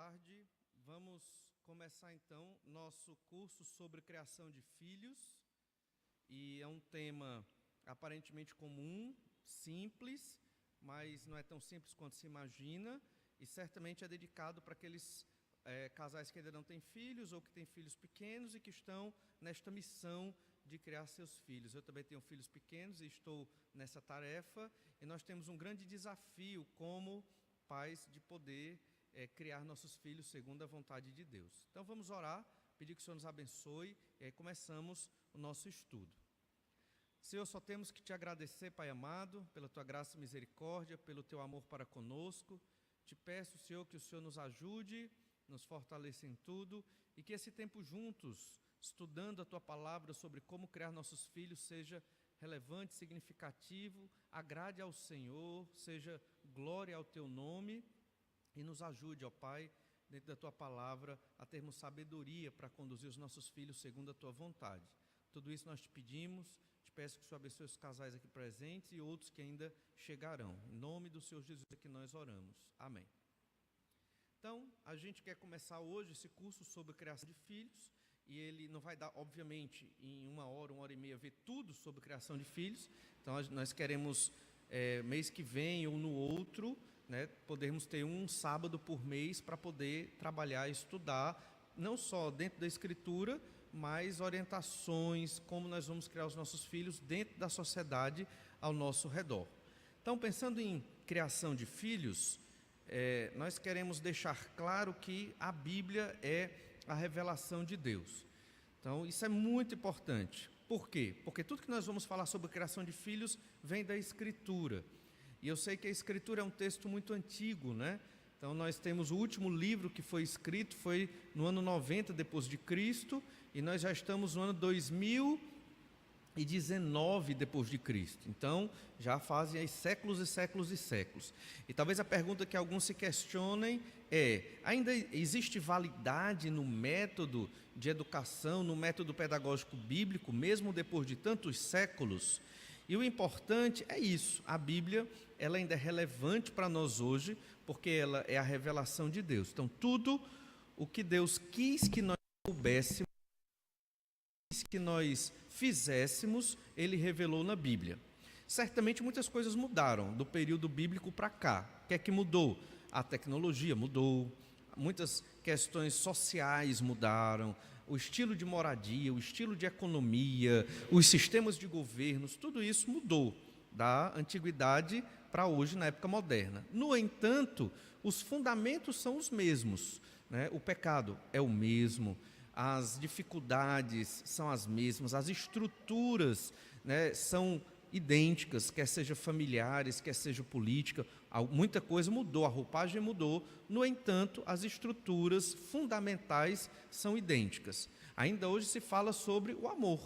tarde. Vamos começar então nosso curso sobre criação de filhos. E é um tema aparentemente comum, simples, mas não é tão simples quanto se imagina. E certamente é dedicado para aqueles casais que ainda não têm filhos ou que têm filhos pequenos e que estão nesta missão de criar seus filhos. Eu também tenho filhos pequenos e estou nessa tarefa. E nós temos um grande desafio como pais de poder criar nossos filhos segundo a vontade de Deus. Então vamos orar, pedir que o Senhor nos abençoe e aí começamos o nosso estudo. Senhor, só temos que te agradecer, Pai amado, pela tua graça e misericórdia, pelo teu amor para conosco. Te peço, Senhor, que o Senhor nos ajude, nos fortaleça em tudo e que esse tempo juntos, estudando a tua palavra sobre como criar nossos filhos, seja relevante, significativo, agrade ao Senhor, seja glória ao teu nome e nos ajude, ó Pai, dentro da tua palavra, a termos sabedoria para conduzir os nossos filhos segundo a tua vontade. Tudo isso nós te pedimos, te peço que o Senhor abençoe os casais aqui presentes e outros que ainda chegarão. Em nome do Senhor Jesus é que nós oramos. Amém. Então, a gente quer começar hoje esse curso sobre criação de filhos, e ele não vai dar, obviamente, em uma hora e meia, ver tudo sobre criação de filhos. Então, nós queremos, mês que vem ou no outro, podermos ter um sábado por mês para poder trabalhar e estudar, não só dentro da Escritura, mas orientações, como nós vamos criar os nossos filhos dentro da sociedade ao nosso redor. Então, pensando em criação de filhos, nós queremos deixar claro que a Bíblia é a revelação de Deus. Então, isso é muito importante. Por quê? Porque tudo que nós vamos falar sobre criação de filhos vem da Escritura. E eu sei que a Escritura é um texto muito antigo, né? Então, nós temos o último livro que foi escrito, foi no ano 90 depois de Cristo, e nós já estamos no ano 2019 depois de Cristo. Então, já fazem aí séculos e séculos e séculos. E talvez a pergunta que alguns se questionem ainda existe validade no método de educação, no método pedagógico bíblico, mesmo depois de tantos séculos? E o importante é isso, a Bíblia, ela ainda é relevante para nós hoje, porque ela é a revelação de Deus. Então, tudo o que Deus quis que nós soubéssemos, que nós fizéssemos, Ele revelou na Bíblia. Certamente muitas coisas mudaram do período bíblico para cá. O que é que mudou? A tecnologia mudou, muitas questões sociais mudaram, o estilo de moradia, o estilo de economia, os sistemas de governos, tudo isso mudou da antiguidade para hoje, na época moderna. No entanto, os fundamentos são os mesmos, né? O pecado é o mesmo, as dificuldades são as mesmas, as estruturas, né, são idênticas, quer seja familiares, quer seja política, muita coisa mudou, a roupagem mudou, no entanto, as estruturas fundamentais são idênticas. Ainda hoje se fala sobre o amor,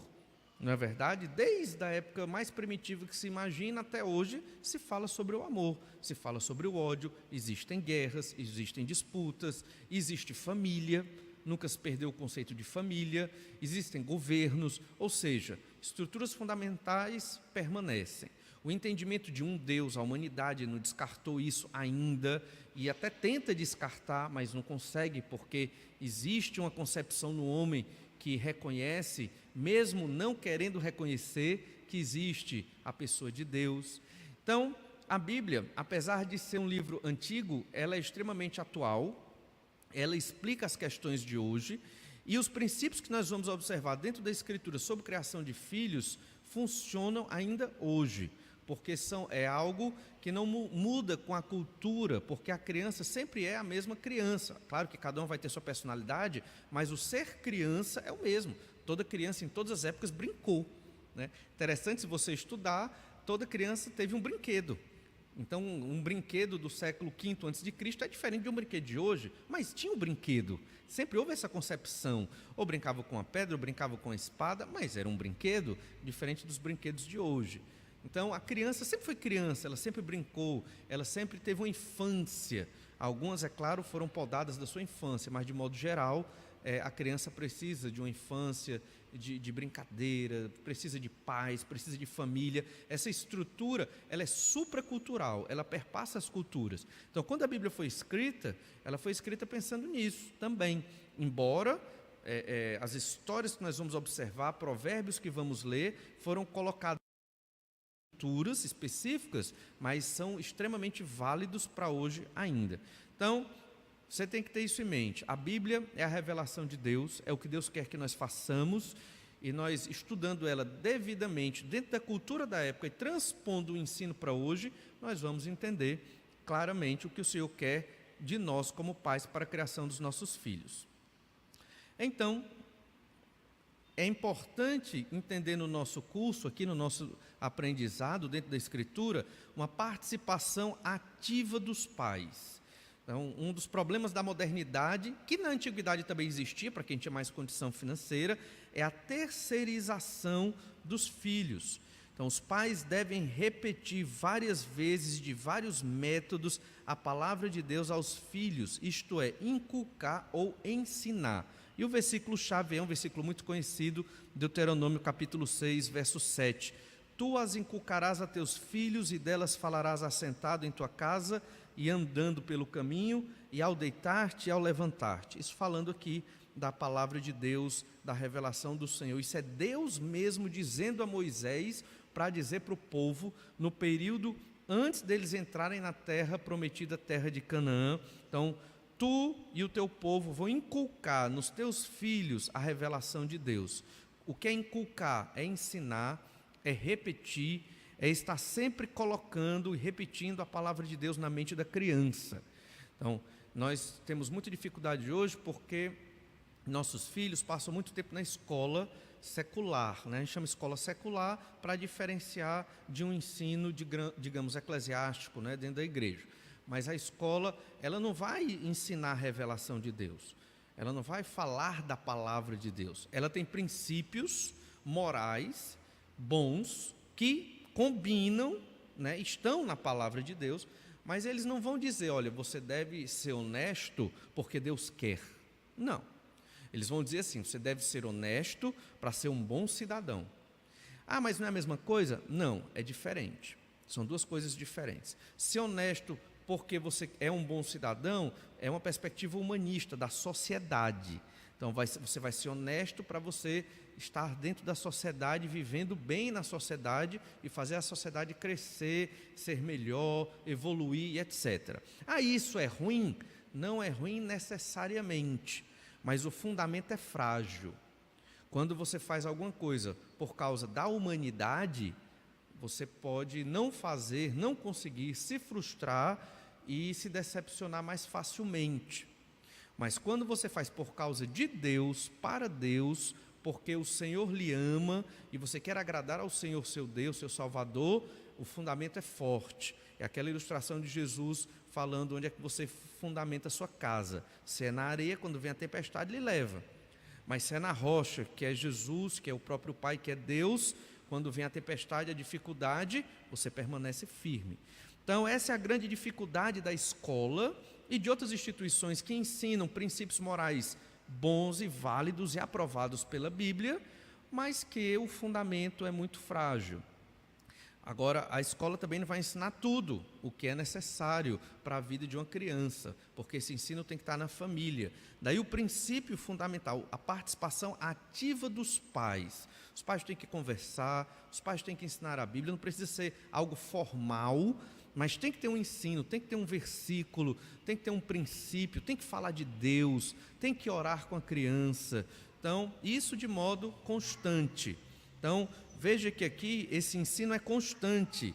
não é verdade? Desde a época mais primitiva que se imagina até hoje, se fala sobre o amor, se fala sobre o ódio, existem guerras, existem disputas, existe família, nunca se perdeu o conceito de família, existem governos, ou seja, estruturas fundamentais permanecem. O entendimento de um Deus, a humanidade não descartou isso ainda, e até tenta descartar, mas não consegue, porque existe uma concepção no homem que reconhece, mesmo não querendo reconhecer, que existe a pessoa de Deus. Então, a Bíblia, apesar de ser um livro antigo, ela é extremamente atual, ela explica as questões de hoje, e os princípios que nós vamos observar dentro da Escritura sobre criação de filhos funcionam ainda hoje, porque é algo que não muda com a cultura, porque a criança sempre é a mesma criança. Claro que cada um vai ter sua personalidade, mas o ser criança é o mesmo. Toda criança, em todas as épocas, brincou, né? Interessante, se você estudar, toda criança teve um brinquedo. Então, um brinquedo do século V a.C. é diferente de um brinquedo de hoje, mas tinha um brinquedo. Sempre houve essa concepção. Ou brincava com a pedra, ou brincava com a espada, mas era um brinquedo diferente dos brinquedos de hoje. Então, a criança sempre foi criança, ela sempre brincou, ela sempre teve uma infância. Algumas, é claro, foram podadas da sua infância, mas, de modo geral, a criança precisa de uma infância de brincadeira, precisa de paz, precisa de família. Essa estrutura, ela é supracultural, ela perpassa as culturas. Então, quando a Bíblia foi escrita, ela foi escrita pensando nisso também. Embora as histórias que nós vamos observar, provérbios que vamos ler, foram colocados em culturas específicas, mas são extremamente válidos para hoje ainda. Então, você tem que ter isso em mente. A Bíblia é a revelação de Deus, é o que Deus quer que nós façamos, e nós, estudando ela devidamente dentro da cultura da época e transpondo o ensino para hoje, nós vamos entender claramente o que o Senhor quer de nós como pais para a criação dos nossos filhos. Então, é importante entender no nosso curso, aqui no nosso aprendizado dentro da Escritura, uma participação ativa dos pais. Então, um dos problemas da modernidade, que na antiguidade também existia, para quem tinha mais condição financeira, é a terceirização dos filhos. Então, os pais devem repetir várias vezes, de vários métodos, a palavra de Deus aos filhos, isto é, inculcar ou ensinar. E o versículo-chave é um versículo muito conhecido, Deuteronômio capítulo 6, verso 7. Tu as inculcarás a teus filhos, e delas falarás assentado em tua casa, e andando pelo caminho, e ao deitar-te e ao levantar-te. Isso falando aqui da palavra de Deus, da revelação do Senhor. Isso é Deus mesmo dizendo a Moisés, para dizer para o povo, no período antes deles entrarem na terra prometida, terra de Canaã. Então, tu e o teu povo vão inculcar nos teus filhos a revelação de Deus. O que é inculcar? É ensinar, é repetir, é estar sempre colocando e repetindo a palavra de Deus na mente da criança. Então, nós temos muita dificuldade hoje porque nossos filhos passam muito tempo na escola secular, né? A gente chama escola secular para diferenciar de um ensino, digamos, eclesiástico, né? Dentro da igreja. Mas a escola, ela não vai ensinar a revelação de Deus, ela não vai falar da palavra de Deus. Ela tem princípios morais bons que combinam, né, estão na palavra de Deus, mas eles não vão dizer, olha, você deve ser honesto porque Deus quer. Não. Eles vão dizer assim, você deve ser honesto para ser um bom cidadão. Ah, mas não é a mesma coisa? Não, é diferente. São duas coisas diferentes. Ser honesto porque você é um bom cidadão é uma perspectiva humanista da sociedade. Então, você vai ser honesto para você estar dentro da sociedade, vivendo bem na sociedade e fazer a sociedade crescer, ser melhor, evoluir, etc. Ah, isso é ruim? Não é ruim necessariamente, mas o fundamento é frágil. Quando você faz alguma coisa por causa da humanidade, você pode não fazer, não conseguir, se frustrar e se decepcionar mais facilmente. Mas quando você faz por causa de Deus, para Deus, porque o Senhor lhe ama e você quer agradar ao Senhor, seu Deus, seu Salvador, o fundamento é forte. É aquela ilustração de Jesus falando onde é que você fundamenta a sua casa. Se é na areia, quando vem a tempestade, ele leva. Mas se é na rocha, que é Jesus, que é o próprio Pai, que é Deus, quando vem a tempestade, a dificuldade, você permanece firme. Então, essa é a grande dificuldade da escola e de outras instituições que ensinam princípios morais bons e válidos e aprovados pela Bíblia, mas que o fundamento é muito frágil. Agora, a escola também não vai ensinar tudo o que é necessário para a vida de uma criança, porque esse ensino tem que estar na família. Daí o princípio fundamental, a participação ativa dos pais. Os pais têm que conversar, os pais têm que ensinar a Bíblia, não precisa ser algo formal, mas tem que ter um ensino, tem que ter um versículo, tem que ter um princípio, tem que falar de Deus, tem que orar com a criança. Então, isso de modo constante. Então, veja que aqui esse ensino é constante.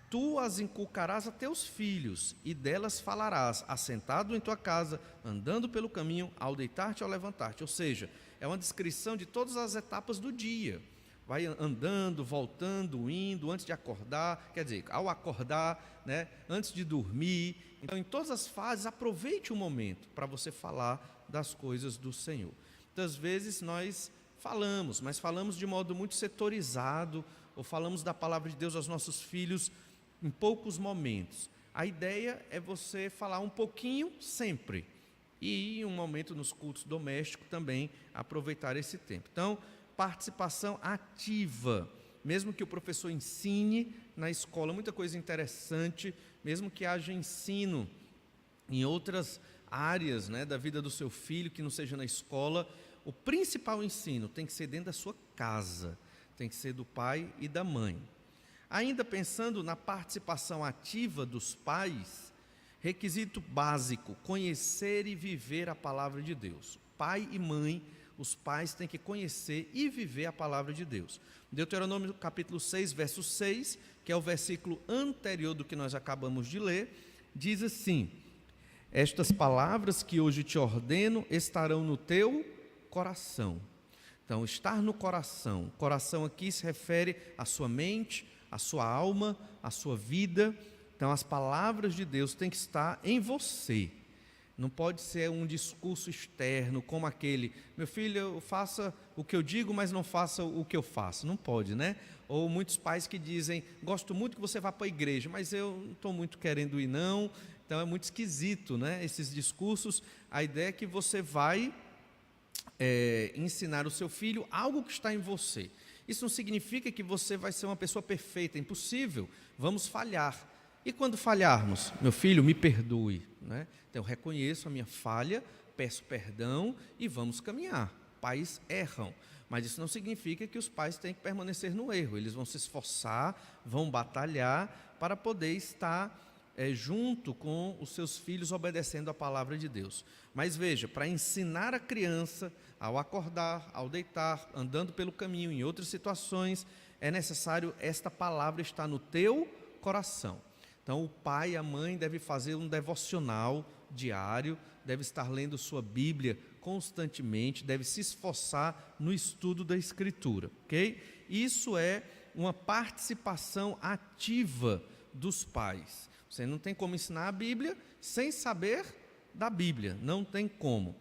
Tu as inculcarás a teus filhos, e delas falarás, assentado em tua casa, andando pelo caminho, ao deitar-te e ao levantar-te. Ou seja, é uma descrição de todas as etapas do dia. Vai andando, voltando, indo, antes de acordar, quer dizer, ao acordar, né, antes de dormir. Então, em todas as fases, aproveite o momento para você falar das coisas do Senhor. Muitas vezes nós falamos, mas falamos de modo muito setorizado, ou falamos da palavra de Deus aos nossos filhos em poucos momentos. A ideia é você falar um pouquinho sempre. e em um momento nos cultos domésticos também aproveitar esse tempo. Então, participação ativa, mesmo que o professor ensine na escola muita coisa interessante, mesmo que haja ensino em outras áreas, né, da vida do seu filho, que não seja na escola, o principal ensino tem que ser dentro da sua casa, tem que ser do pai e da mãe. Ainda pensando na participação ativa dos pais, requisito básico, conhecer e viver a palavra de Deus. Pai e mãe, os pais têm que conhecer e viver a palavra de Deus. Deuteronômio capítulo 6, verso 6, que é o versículo anterior do que nós acabamos de ler, diz assim: estas palavras que hoje te ordeno estarão no teu coração. Então, estar no coração. Coração aqui se refere à sua mente, à sua alma, à sua vida. Então, as palavras de Deus têm que estar em você. Não pode ser um discurso externo, como aquele: meu filho, faça o que eu digo, mas não faça o que eu faço. Não pode, né? Ou muitos pais que dizem: gosto muito que você vá para a igreja, mas eu não estou muito querendo ir, não. Então, é muito esquisito, né? Esses discursos. A ideia é que você vai ensinar o seu filho algo que está em você. Isso não significa que você vai ser uma pessoa perfeita, é impossível. Vamos falhar. E quando falharmos, meu filho, me perdoe, né? Então, eu reconheço a minha falha, peço perdão e vamos caminhar. Pais erram, mas isso não significa que os pais têm que permanecer no erro. Eles vão se esforçar, vão batalhar para poder estar junto com os seus filhos, obedecendo a palavra de Deus. Mas veja, para ensinar a criança, ao acordar, ao deitar, andando pelo caminho, em outras situações, é necessário esta palavra estar no teu coração. Então, o pai e a mãe devem fazer um devocional diário, deve estar lendo sua Bíblia constantemente, deve se esforçar no estudo da Escritura, ok? Isso é uma participação ativa dos pais. Você não tem como ensinar a Bíblia sem saber da Bíblia, não tem como.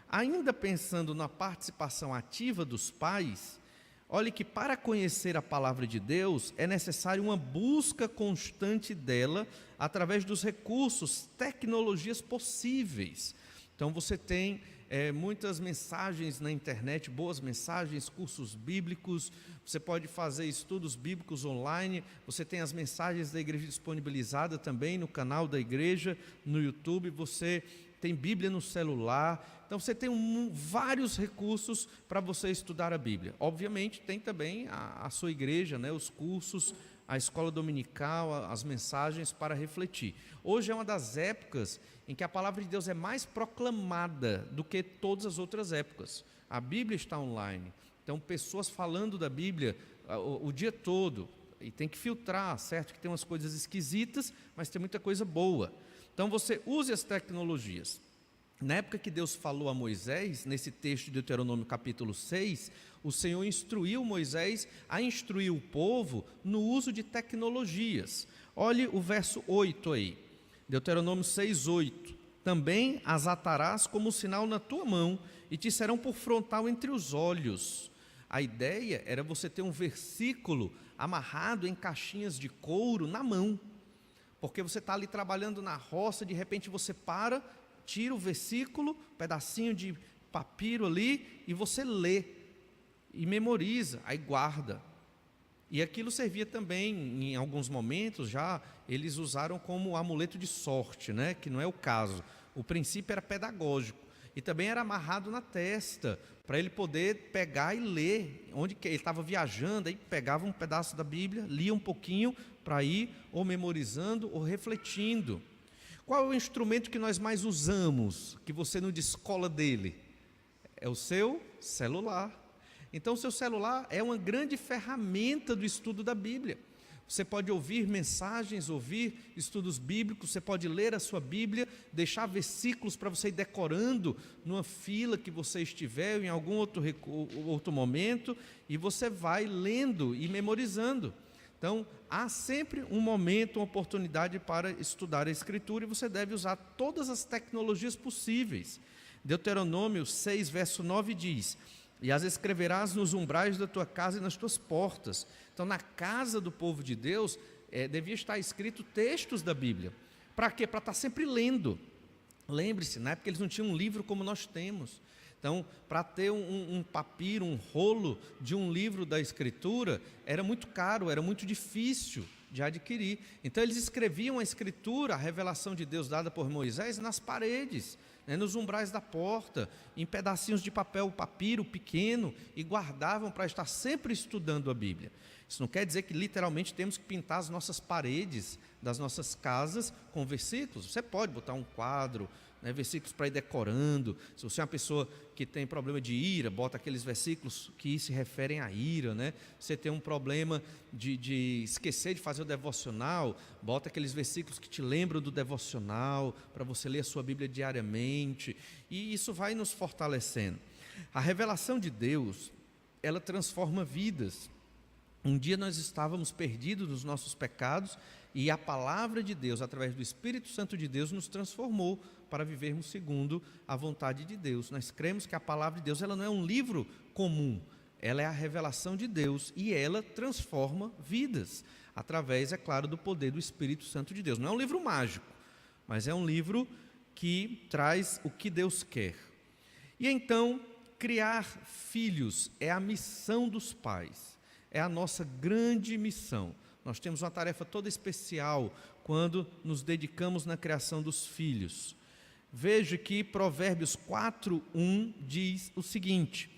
Ainda pensando na participação ativa dos pais, olhe que para conhecer a palavra de Deus é necessário uma busca constante dela através dos recursos, tecnologias possíveis. Então você tem muitas mensagens na internet, boas mensagens, cursos bíblicos, você pode fazer estudos bíblicos online, você tem as mensagens da igreja disponibilizadas também no canal da igreja, no YouTube, você tem Bíblia no celular, então você tem vários recursos para você estudar a Bíblia. Obviamente tem também a sua igreja, né, os cursos, a escola dominical, as mensagens para refletir. Hoje é uma das épocas em que a palavra de Deus é mais proclamada do que todas as outras épocas. A Bíblia está online, então pessoas falando da Bíblia o dia todo, e tem que filtrar, certo? Que tem umas coisas esquisitas, mas tem muita coisa boa. Então você use as tecnologias. Na época que Deus falou a Moisés, nesse texto de Deuteronômio capítulo 6, o Senhor instruiu Moisés a instruir o povo no uso de tecnologias. Olhe o verso 8 aí, Deuteronômio 6, 8. Também as atarás como sinal na tua mão e te serão por frontal entre os olhos. A ideia era você ter um versículo amarrado em caixinhas de couro na mão. Porque você está ali trabalhando na roça, de repente você para, tira o versículo, pedacinho de papiro ali, e você lê, e memoriza, aí guarda. E aquilo servia também, em alguns momentos já, eles usaram como amuleto de sorte, né? Que não é o caso. O princípio era pedagógico. E também era amarrado na testa, para ele poder pegar e ler. Onde que ele estava viajando, aí pegava um pedaço da Bíblia, lia um pouquinho, para ir ou memorizando ou refletindo. Qual é o instrumento que nós mais usamos, que você não descola dele? É o seu celular. Então, o seu celular é uma grande ferramenta do estudo da Bíblia. Você pode ouvir mensagens, ouvir estudos bíblicos, você pode ler a sua Bíblia, deixar versículos para você ir decorando numa fila que você estiver, ou em algum outro momento, e você vai lendo e memorizando. Então, há sempre um momento, uma oportunidade para estudar a Escritura, e você deve usar todas as tecnologias possíveis. Deuteronômio 6, verso 9 diz: e as escreverás nos umbrais da tua casa e nas tuas portas. Então, na casa do povo de Deus, devia estar escrito textos da Bíblia. Para quê? Para estar sempre lendo. Lembre-se, na época eles não tinham um livro como nós temos. Então, para ter um papiro, um rolo de um livro da Escritura, era muito caro, era muito difícil de adquirir. Então, eles escreviam a Escritura, a revelação de Deus dada por Moisés, nas paredes, né, nos umbrais da porta, em pedacinhos de papel, papiro pequeno, e guardavam para estar sempre estudando a Bíblia. Isso não quer dizer que literalmente temos que pintar as nossas paredes das nossas casas com versículos. Você pode botar um quadro, né, versículos para ir decorando. Se você é uma pessoa que tem problema de ira, bota aqueles versículos que se referem à ira, né? Você tem um problema de esquecer de fazer o devocional, bota aqueles versículos que te lembram do devocional, para você ler a sua Bíblia diariamente, e isso vai nos fortalecendo. A revelação de Deus, ela transforma vidas. Um dia nós estávamos perdidos nos nossos pecados, e a palavra de Deus, através do Espírito Santo de Deus, nos transformou para vivermos segundo a vontade de Deus. Nós cremos que a palavra de Deus, ela não é um livro comum, ela é a revelação de Deus, e ela transforma vidas, através, é claro, do poder do Espírito Santo de Deus. Não é um livro mágico, mas é um livro que traz o que Deus quer. E então, criar filhos é a missão dos pais, é a nossa grande missão. Nós temos uma tarefa toda especial quando nos dedicamos na criação dos filhos. Veja que Provérbios 4:1 diz o seguinte: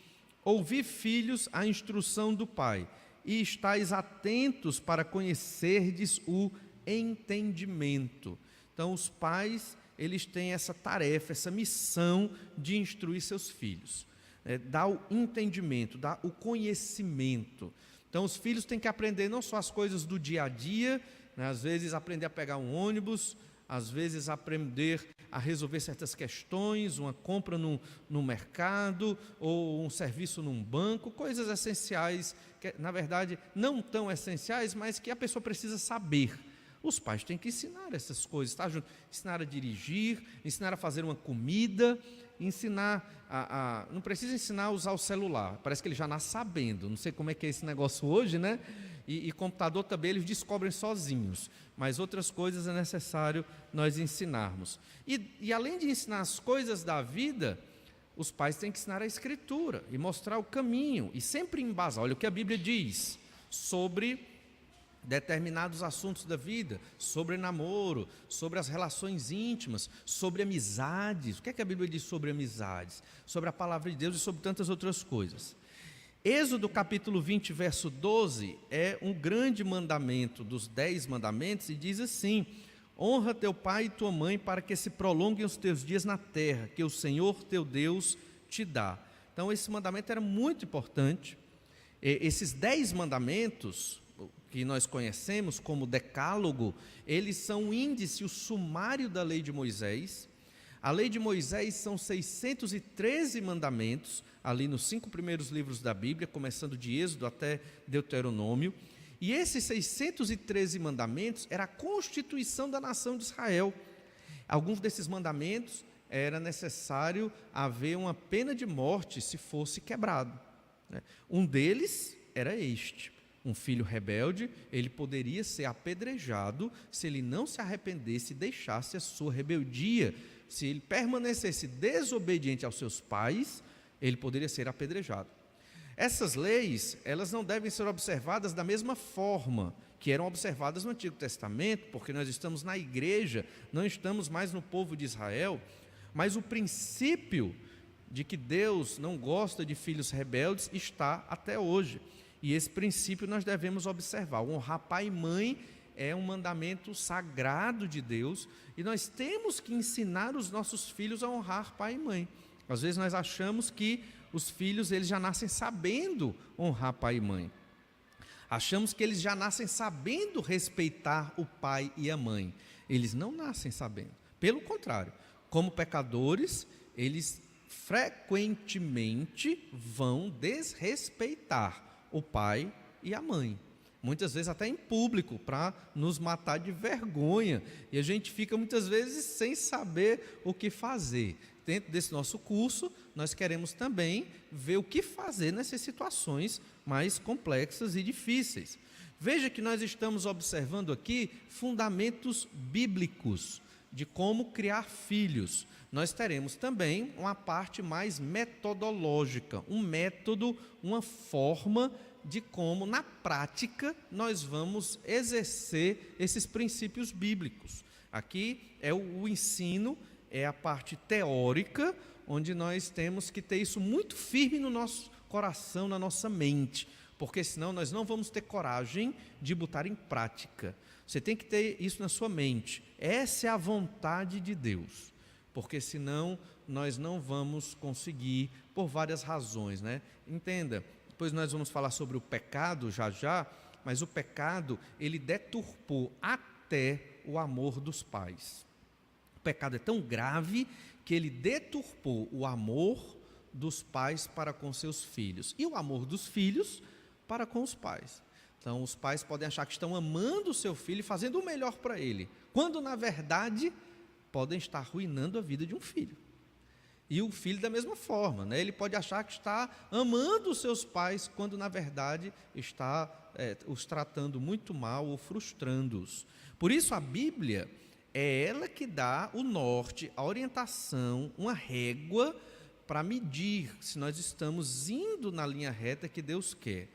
ouvi, filhos, a instrução do pai, e estais atentos para conhecerdes o entendimento. Então, os pais, eles têm essa tarefa, essa missão de instruir seus filhos, dar o entendimento, dar o conhecimento. Então, os filhos têm que aprender não só as coisas do dia a dia, né? Às vezes aprender a pegar um ônibus, às vezes aprender a resolver certas questões, uma compra no mercado, ou um serviço num banco, coisas essenciais, que, na verdade, não tão essenciais, mas que a pessoa precisa saber. Os pais têm que ensinar essas coisas, tá junto? Ensinar a dirigir, ensinar a fazer uma comida, ensinar não precisa ensinar a usar o celular, parece que ele já nasce sabendo, não sei como é que é esse negócio hoje, né? E computador também eles descobrem sozinhos, mas outras coisas é necessário nós ensinarmos. E além de ensinar as coisas da vida, os pais têm que ensinar a Escritura e mostrar o caminho, e sempre embasar. Olha o que a Bíblia diz sobre determinados assuntos da vida, sobre namoro, sobre as relações íntimas, sobre amizades. O que é que a Bíblia diz sobre amizades? Sobre a palavra de Deus e sobre tantas outras coisas. Êxodo capítulo 20, verso 12, é um grande mandamento dos 10 mandamentos, e diz assim: honra teu pai e tua mãe, para que se prolonguem os teus dias na terra, que o Senhor teu Deus te dá. Então esse mandamento era muito importante. Esses 10 mandamentos, que nós conhecemos como decálogo, eles são o índice, o sumário da lei de Moisés. A lei de Moisés são 613 mandamentos, ali nos 5 primeiros livros da Bíblia, começando de Êxodo até Deuteronômio. E esses 613 mandamentos era a constituição da nação de Israel. Alguns desses mandamentos era necessário haver uma pena de morte se fosse quebrado, né? Um deles era este: um filho rebelde, ele poderia ser apedrejado se ele não se arrependesse e deixasse a sua rebeldia. Se ele permanecesse desobediente aos seus pais, ele poderia ser apedrejado. Essas leis, elas não devem ser observadas da mesma forma que eram observadas no Antigo Testamento, porque nós estamos na igreja, não estamos mais no povo de Israel, mas o princípio de que Deus não gosta de filhos rebeldes está até hoje. E esse princípio nós devemos observar. Honrar pai e mãe é um mandamento sagrado de Deus, e nós temos que ensinar os nossos filhos a honrar pai e mãe. Às vezes nós achamos que os filhos eles já nascem sabendo honrar pai e mãe. Achamos que eles já nascem sabendo respeitar o pai e a mãe. Eles não nascem sabendo. Pelo contrário, como pecadores, eles frequentemente vão desrespeitar o pai e a mãe, muitas vezes até em público, para nos matar de vergonha, e a gente fica muitas vezes sem saber o que fazer. Dentro desse nosso curso, nós queremos também ver o que fazer nessas situações mais complexas e difíceis. Veja que nós estamos observando aqui fundamentos bíblicos de como criar filhos, nós teremos também uma parte mais metodológica, um método, uma forma de como, na prática, nós vamos exercer esses princípios bíblicos. Aqui é o ensino, é a parte teórica, onde nós temos que ter isso muito firme no nosso coração, na nossa mente, porque senão nós não vamos ter coragem de botar em prática. Você tem que ter isso na sua mente. Essa é a vontade de Deus, porque senão nós não vamos conseguir, por várias razões, né? Entenda, depois nós vamos falar sobre o pecado já, mas o pecado, ele deturpou até o amor dos pais. O pecado é tão grave que ele deturpou o amor dos pais para com seus filhos e o amor dos filhos para com os pais. Então, os pais podem achar que estão amando o seu filho e fazendo o melhor para ele, quando, na verdade, podem estar arruinando a vida de um filho. E o filho da mesma forma, né? Ele pode achar que está amando os seus pais, quando, na verdade, está os tratando muito mal ou frustrando-os. Por isso, a Bíblia é ela que dá o norte, a orientação, uma régua para medir se nós estamos indo na linha reta que Deus quer.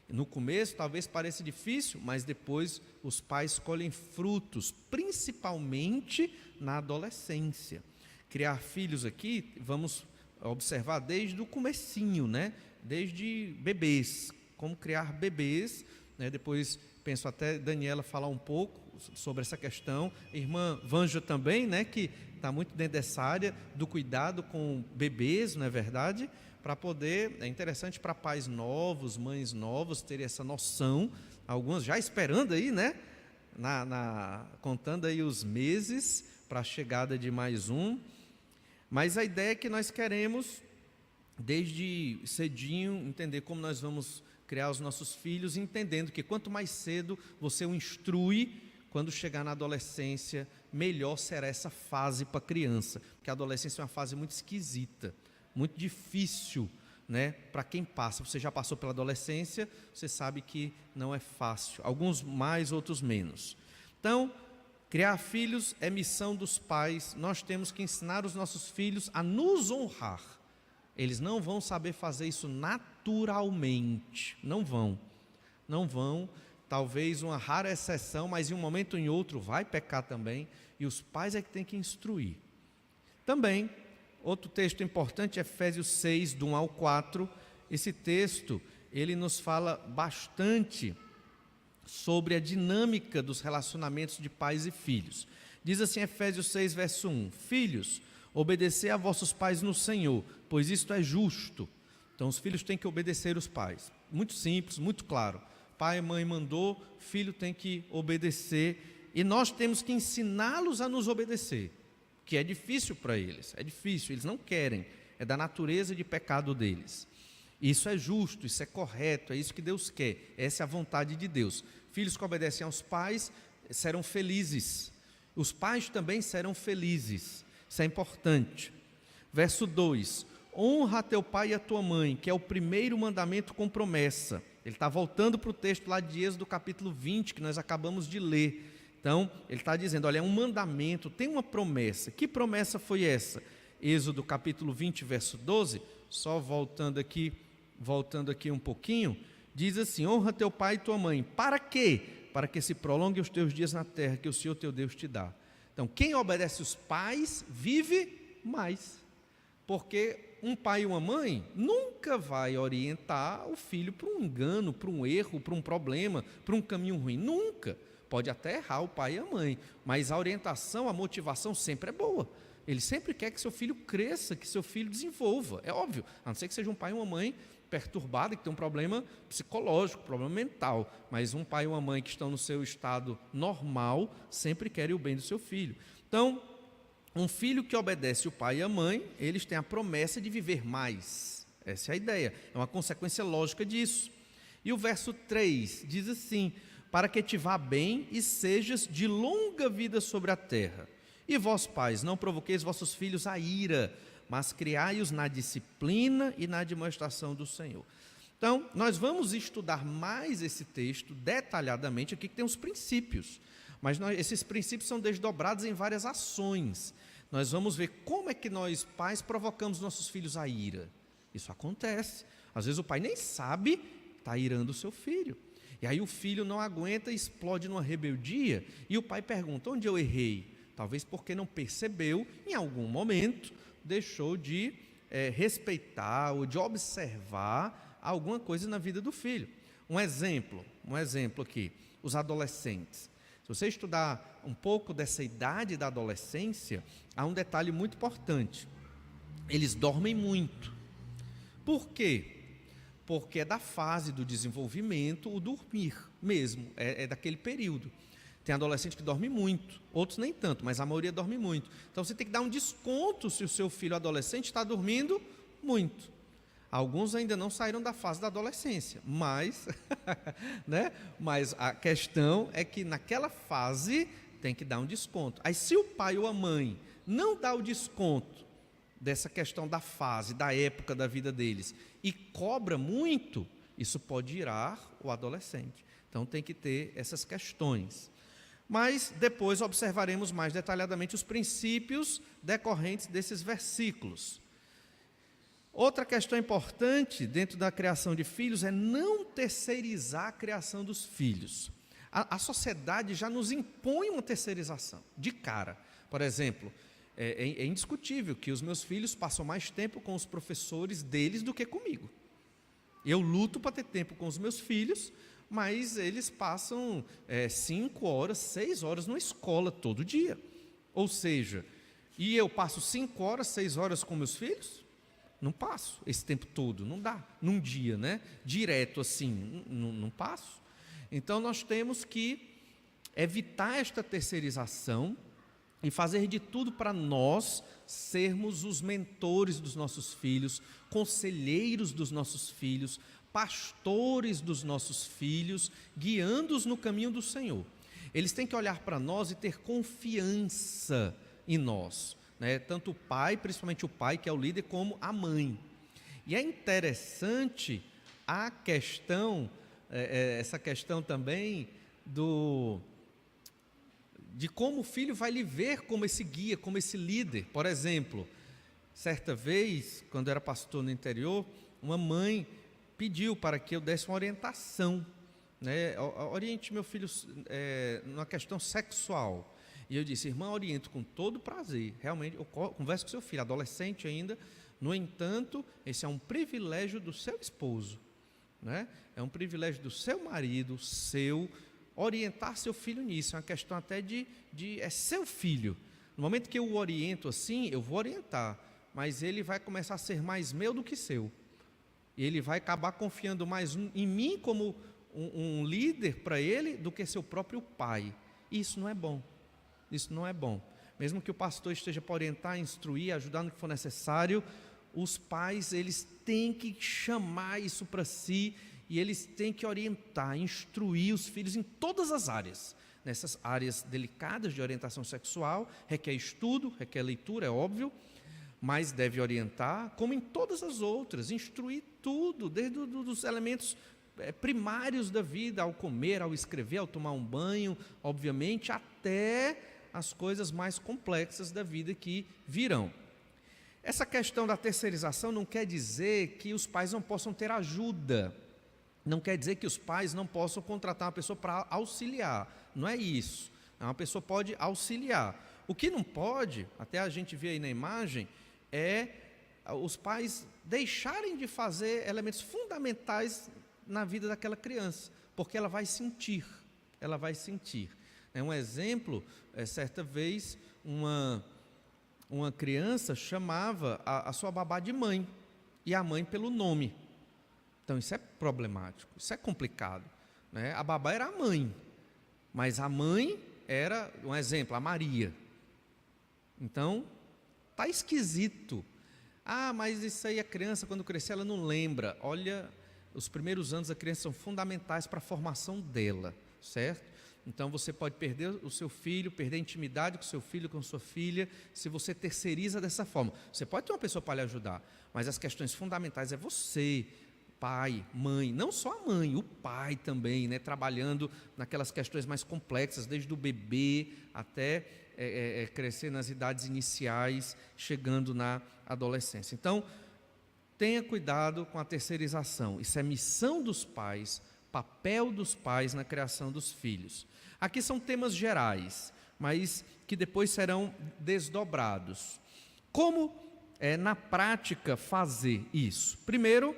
No começo talvez pareça difícil, mas depois os pais colhem frutos, principalmente na adolescência. Criar filhos aqui, vamos observar desde o comecinho, né? Desde bebês, como criar bebês, né? Depois penso até Daniela falar um pouco sobre essa questão, irmã Vanja também, né? Que está muito dentro dessa área do cuidado com bebês, não é verdade? Para poder, é interessante para pais novos, mães novos, terem essa noção, alguns já esperando aí, né? Contando aí os meses para a chegada de mais um. Mas a ideia é que nós queremos, desde cedinho, entender como nós vamos criar os nossos filhos, entendendo que quanto mais cedo você o instrui, quando chegar na adolescência, melhor será essa fase para a criança, porque a adolescência é uma fase muito esquisita, muito difícil, né? Para quem passa. Você já passou pela adolescência, você sabe que não é fácil, alguns mais, outros menos. Então, criar filhos é missão dos pais. Nós temos que ensinar os nossos filhos a nos honrar. Eles não vão saber fazer isso naturalmente, não vão, talvez uma rara exceção, mas em um momento ou em outro vai pecar também, e os pais é que têm que instruir. Também, outro texto importante, Efésios 6, do 1 ao 4, esse texto, ele nos fala bastante sobre a dinâmica dos relacionamentos de pais e filhos. Diz assim, Efésios 6, verso 1, filhos, obedecei a vossos pais no Senhor, pois isto é justo. Então, os filhos têm que obedecer os pais. Muito simples, muito claro. Pai e mãe mandou, filho tem que obedecer, e nós temos que ensiná-los a nos obedecer, que é difícil para eles, eles não querem, é da natureza de pecado deles. Isso é justo, isso é correto, é isso que Deus quer, essa é a vontade de Deus. Filhos que obedecem aos pais serão felizes, os pais também serão felizes, isso é importante. Verso 2, honra a teu pai e a tua mãe, que é o primeiro mandamento com promessa. Ele está voltando para o texto lá de Êxodo capítulo 20, que nós acabamos de ler. Então, ele está dizendo, olha, é um mandamento, tem uma promessa. Que promessa foi essa? Êxodo capítulo 20, verso 12, só voltando aqui um pouquinho, diz assim, honra teu pai e tua mãe. Para quê? Para que se prolongue os teus dias na terra, que o Senhor teu Deus te dá. Então, quem obedece os pais, vive mais. Porque um pai e uma mãe nunca vai orientar o filho para um engano, para um erro, para um problema, para um caminho ruim. Nunca. Pode até errar o pai e a mãe, mas a orientação, a motivação sempre é boa. Ele sempre quer que seu filho cresça, que seu filho desenvolva. É óbvio, a não ser que seja um pai e uma mãe perturbada, que tem um problema psicológico, problema mental. Mas um pai e uma mãe que estão no seu estado normal, sempre querem o bem do seu filho. Então, um filho que obedece o pai e a mãe, eles têm a promessa de viver mais. Essa é a ideia, é uma consequência lógica disso. E o verso 3 diz assim, para que te vá bem e sejas de longa vida sobre a terra. E vós, pais, não provoqueis vossos filhos a ira, mas criai-os na disciplina e na admoestação do Senhor. Então, nós vamos estudar mais esse texto detalhadamente, aqui que tem os princípios. Mas esses princípios são desdobrados em várias ações. Nós vamos ver como é que nós, pais, provocamos nossos filhos à ira. Isso acontece. Às vezes o pai nem sabe, está irando o seu filho. E aí o filho não aguenta e explode numa rebeldia. E o pai pergunta, onde eu errei? Talvez porque não percebeu, em algum momento, deixou de respeitar ou de observar alguma coisa na vida do filho. Um exemplo aqui, os adolescentes. Se você estudar um pouco dessa idade da adolescência, há um detalhe muito importante. Eles dormem muito. Por quê? Porque é da fase do desenvolvimento o dormir mesmo, é daquele período. Tem adolescente que dorme muito, outros nem tanto, mas a maioria dorme muito. Então você tem que dar um desconto se o seu filho adolescente está dormindo muito. Alguns ainda não saíram da fase da adolescência, mas, mas a questão é que naquela fase tem que dar um desconto. Aí se o pai ou a mãe não dá o desconto dessa questão da fase, da época da vida deles, e cobra muito, isso pode irar o adolescente. Então tem que ter essas questões. Mas depois observaremos mais detalhadamente os princípios decorrentes desses versículos. Outra questão importante dentro da criação de filhos é não terceirizar a criação dos filhos. A sociedade já nos impõe uma terceirização, de cara. Por exemplo, é indiscutível que os meus filhos passam mais tempo com os professores deles do que comigo. Eu luto para ter tempo com os meus filhos, mas eles passam 5 horas, 6 horas na escola todo dia. Ou seja, e eu passo 5 horas, 6 horas com meus filhos? Não passo esse tempo todo, não dá. Num dia, direto assim, não passo. Então nós temos que evitar esta terceirização e fazer de tudo para nós sermos os mentores dos nossos filhos, conselheiros dos nossos filhos, pastores dos nossos filhos, guiando-os no caminho do Senhor. Eles têm que olhar para nós e ter confiança em nós, tanto o pai, principalmente o pai que é o líder, como a mãe. E é interessante a questão, essa questão também de como o filho vai lhe ver como esse guia, como esse líder. Por exemplo, certa vez, quando eu era pastor no interior, uma mãe pediu para que eu desse uma orientação, oriente meu filho numa questão sexual. E eu disse, irmã, oriento com todo prazer, realmente, eu converso com seu filho, adolescente ainda, no entanto, esse é um privilégio do seu esposo, é um privilégio do seu marido, orientar seu filho nisso, é uma questão até é seu filho. No momento que eu o oriento assim, eu vou orientar, mas ele vai começar a ser mais meu do que seu. E ele vai acabar confiando mais em mim como um líder para ele do que seu próprio pai. Isso não é bom. Isso não é bom. Mesmo que o pastor esteja para orientar, instruir, ajudar no que for necessário, os pais, eles têm que chamar isso para si e eles têm que orientar, instruir os filhos em todas as áreas. Nessas áreas delicadas de orientação sexual, requer estudo, requer leitura, é óbvio, mas deve orientar, como em todas as outras, instruir tudo, desde os elementos primários da vida, ao comer, ao escrever, ao tomar um banho, obviamente, até as coisas mais complexas da vida que virão. Essa questão da terceirização não quer dizer que os pais não possam ter ajuda, não quer dizer que os pais não possam contratar uma pessoa para auxiliar, não é isso. Uma pessoa pode auxiliar. O que não pode, até a gente vê aí na imagem, é os pais deixarem de fazer elementos fundamentais na vida daquela criança, porque ela vai sentir. Um exemplo, certa vez, uma criança chamava a sua babá de mãe, e a mãe pelo nome. Então isso é problemático, isso é complicado. A babá era a mãe, mas a mãe era, um exemplo, a Maria. Então, está esquisito. Mas isso aí a criança, quando crescer, ela não lembra. Olha, os primeiros anos da criança são fundamentais para a formação dela, certo? Então você pode perder o seu filho, perder a intimidade com o seu filho, com sua filha, se você terceiriza dessa forma. Você pode ter uma pessoa para lhe ajudar, mas as questões fundamentais é você. pai, mãe, não só a mãe, o pai também, né, trabalhando naquelas questões mais complexas, desde o bebê até crescer nas idades iniciais, chegando na adolescência. Então, tenha cuidado com a terceirização. Isso é missão dos pais, papel dos pais na criação dos filhos. Aqui são temas gerais, mas que depois serão desdobrados. Como na prática fazer isso? Primeiro,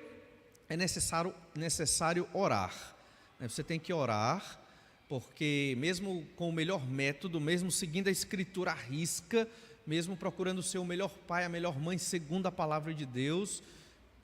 é necessário orar. Você tem que orar, porque mesmo com o melhor método, mesmo seguindo a Escritura à risca, mesmo procurando ser o melhor pai, a melhor mãe, segundo a palavra de Deus,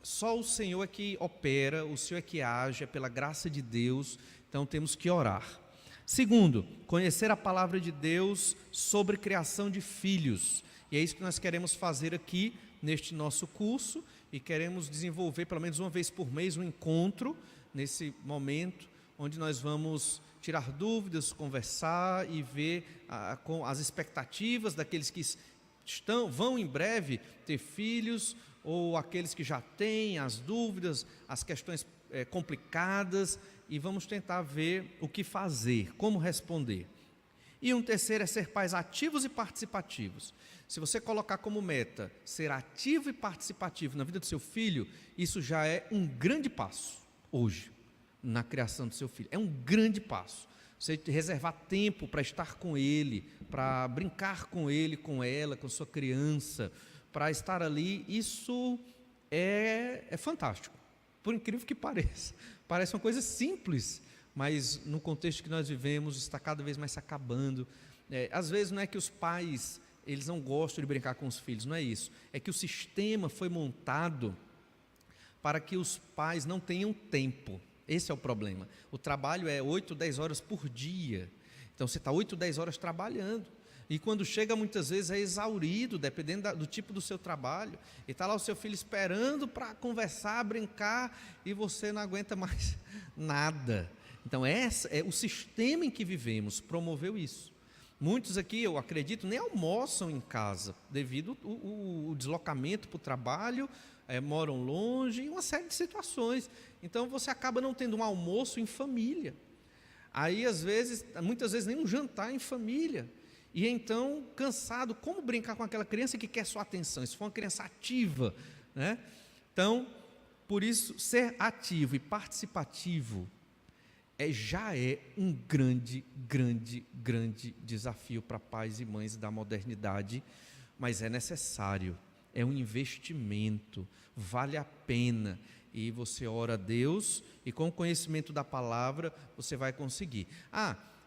só o Senhor é que opera, o Senhor é que age, é pela graça de Deus, então temos que orar. Segundo, conhecer a palavra de Deus sobre criação de filhos, e é isso que nós queremos fazer aqui neste nosso curso, e queremos desenvolver pelo menos uma vez por mês um encontro, nesse momento, onde nós vamos tirar dúvidas, conversar e ver com as expectativas daqueles que vão em breve ter filhos, ou aqueles que já têm, as dúvidas, as questões complicadas, e vamos tentar ver o que fazer, como responder. E um terceiro é ser pais ativos e participativos. Se você colocar como meta ser ativo e participativo na vida do seu filho, isso já é um grande passo hoje, na criação do seu filho. É um grande passo. Você reservar tempo para estar com ele, para brincar com ele, com ela, com sua criança, para estar ali, isso é fantástico. Por incrível que pareça. Parece uma coisa simples, mas no contexto que nós vivemos, está cada vez mais se acabando. Às vezes não é que os pais, eles não gostam de brincar com os filhos, não é isso. É que o sistema foi montado para que os pais não tenham tempo. Esse é o problema. O trabalho é 8, 10 horas por dia. Então você está 8, 10 horas trabalhando. E quando chega, muitas vezes é exaurido, dependendo do tipo do seu trabalho. E está lá o seu filho esperando para conversar, brincar, e você não aguenta mais nada. Então, o sistema em que vivemos promoveu isso. Muitos aqui, eu acredito, nem almoçam em casa, devido ao deslocamento para o trabalho, moram longe, e uma série de situações. Então, você acaba não tendo um almoço em família. Aí, muitas vezes, nem um jantar em família. E então, cansado, como brincar com aquela criança que quer sua atenção? Se for uma criança ativa, né? Então, por isso, ser ativo e participativo já é um grande, grande, grande desafio para pais e mães da modernidade, mas é necessário, é um investimento, vale a pena, e você ora a Deus, e com o conhecimento da palavra, você vai conseguir.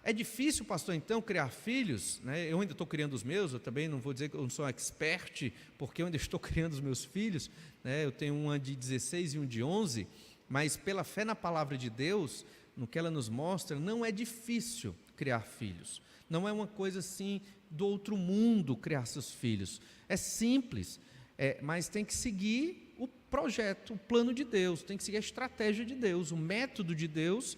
É difícil, pastor, então, criar filhos, né? Eu ainda estou criando os meus, eu também não vou dizer que eu não sou expert, porque eu ainda estou criando os meus filhos, né? Eu tenho um de 16 e um de 11, mas pela fé na palavra de Deus, no que ela nos mostra, não é difícil criar filhos, não é uma coisa assim do outro mundo criar seus filhos, é simples, mas tem que seguir o projeto, o plano de Deus, tem que seguir a estratégia de Deus, o método de Deus.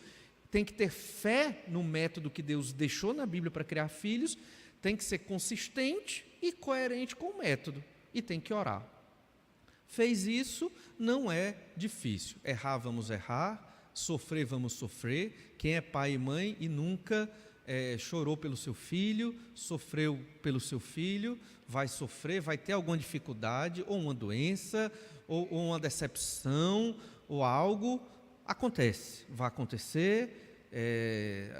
Tem que ter fé no método que Deus deixou na Bíblia para criar filhos, tem que ser consistente e coerente com o método, e tem que orar. Fez isso, não é difícil. Errar, vamos errar, sofrer, vamos sofrer. Quem é pai e mãe e nunca chorou pelo seu filho, sofreu pelo seu filho, vai sofrer, vai ter alguma dificuldade, ou uma doença, ou uma decepção, ou algo. Acontece, vai acontecer.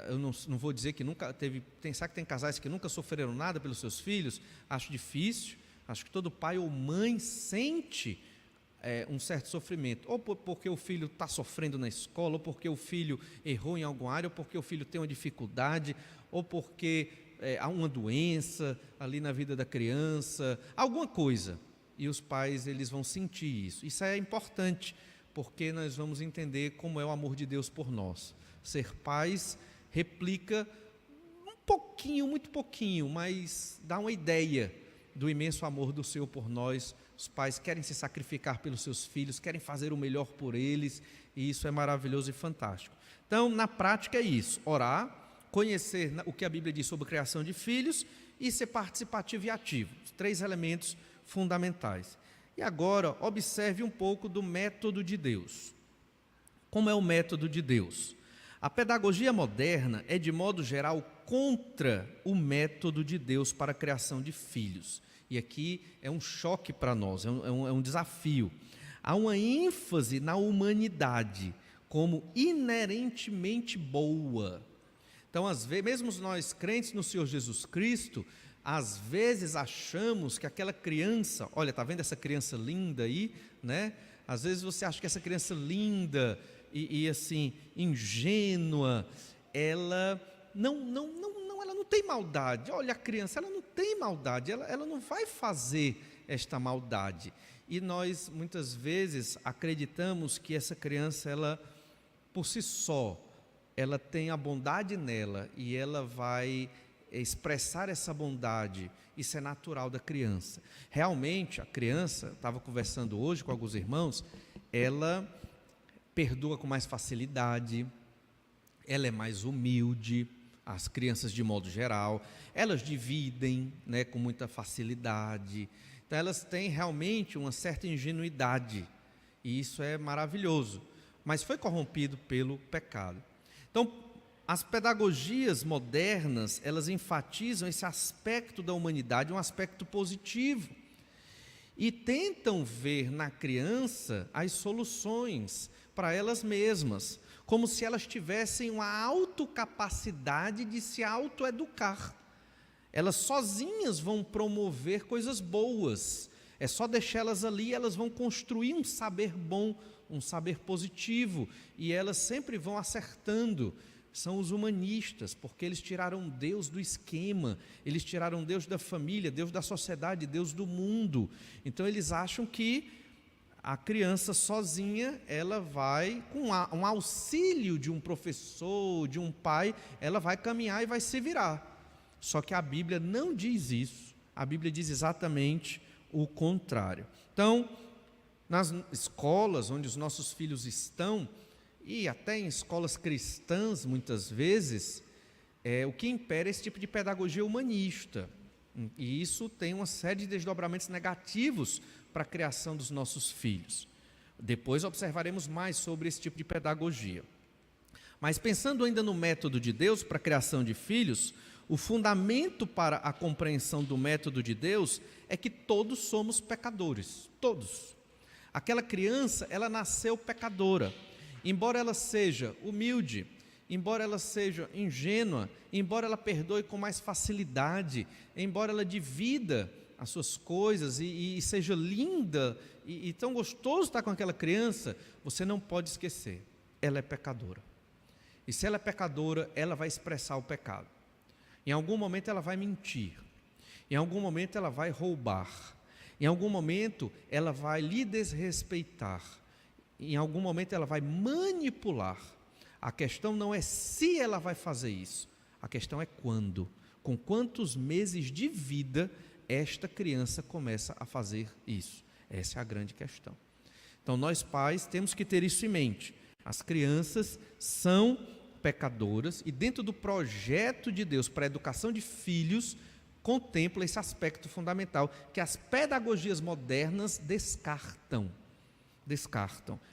Eu não vou dizer que nunca teve. Pensar que tem casais que nunca sofreram nada pelos seus filhos, acho difícil. Acho que todo pai ou mãe sente um certo sofrimento, ou porque o filho está sofrendo na escola, ou porque o filho errou em alguma área, ou porque o filho tem uma dificuldade, ou porque há uma doença ali na vida da criança, alguma coisa. E os pais, eles vão sentir isso. Isso é importante, porque nós vamos entender como é o amor de Deus por nós. Ser pais replica um pouquinho, muito pouquinho, mas dá uma ideia do imenso amor do Senhor por nós. Os pais querem se sacrificar pelos seus filhos, querem fazer o melhor por eles, e isso é maravilhoso e fantástico. Então, na prática é isso, orar, conhecer o que a Bíblia diz sobre a criação de filhos e ser participativo e ativo, os 3 elementos fundamentais. E agora, observe um pouco do método de Deus. Como é o método de Deus? A pedagogia moderna é, de modo geral, contra o método de Deus para a criação de filhos. E aqui é um choque para nós, é um desafio. Há uma ênfase na humanidade como inerentemente boa. Então, às vezes, mesmo nós crentes no Senhor Jesus Cristo, às vezes achamos que aquela criança, olha, está vendo essa criança linda aí, né? Às vezes você acha que essa criança linda e assim, ingênua, ela ela não tem maldade. Olha a criança, ela não tem maldade, ela não vai fazer esta maldade. E nós, muitas vezes, acreditamos que essa criança, ela, por si só, ela tem a bondade nela e ela vai expressar essa bondade. Isso é natural da criança. Realmente, a criança, estava conversando hoje com alguns irmãos, ela perdoa com mais facilidade, ela é mais humilde, as crianças de modo geral, elas dividem, né, com muita facilidade, então elas têm realmente uma certa ingenuidade, e isso é maravilhoso, mas foi corrompido pelo pecado. Então, as pedagogias modernas, elas enfatizam esse aspecto da humanidade, um aspecto positivo, e tentam ver na criança as soluções para elas mesmas, como se elas tivessem uma autocapacidade de se autoeducar. Elas sozinhas vão promover coisas boas, é só deixá-las ali, elas vão construir um saber bom, um saber positivo, e elas sempre vão acertando. São os humanistas, porque eles tiraram Deus do esquema, eles tiraram Deus da família, Deus da sociedade, Deus do mundo. Então eles acham que a criança sozinha, ela vai, com um auxílio de um professor, de um pai, ela vai caminhar e vai se virar. Só que a Bíblia não diz isso, a Bíblia diz exatamente o contrário. Então, nas escolas onde os nossos filhos estão, e até em escolas cristãs, muitas vezes, o que impera é esse tipo de pedagogia humanista. E isso tem uma série de desdobramentos negativos para a criação dos nossos filhos. Depois observaremos mais sobre esse tipo de pedagogia. Mas pensando ainda no método de Deus para a criação de filhos, o fundamento para a compreensão do método de Deus é que todos somos pecadores, todos. Aquela criança, ela nasceu pecadora. Embora ela seja humilde, embora ela seja ingênua, embora ela perdoe com mais facilidade, embora ela divida as suas coisas e seja linda e tão gostoso estar com aquela criança, você não pode esquecer, ela é pecadora. E se ela é pecadora, ela vai expressar o pecado. Em algum momento ela vai mentir, em algum momento ela vai roubar, em algum momento ela vai lhe desrespeitar, em algum momento ela vai manipular. A questão não é se ela vai fazer isso, a questão é quando, com quantos meses de vida esta criança começa a fazer isso. Essa é a grande questão. Então nós pais temos que ter isso em mente. As crianças são pecadoras e dentro do projeto de Deus para a educação de filhos, contempla esse aspecto fundamental que as pedagogias modernas descartam.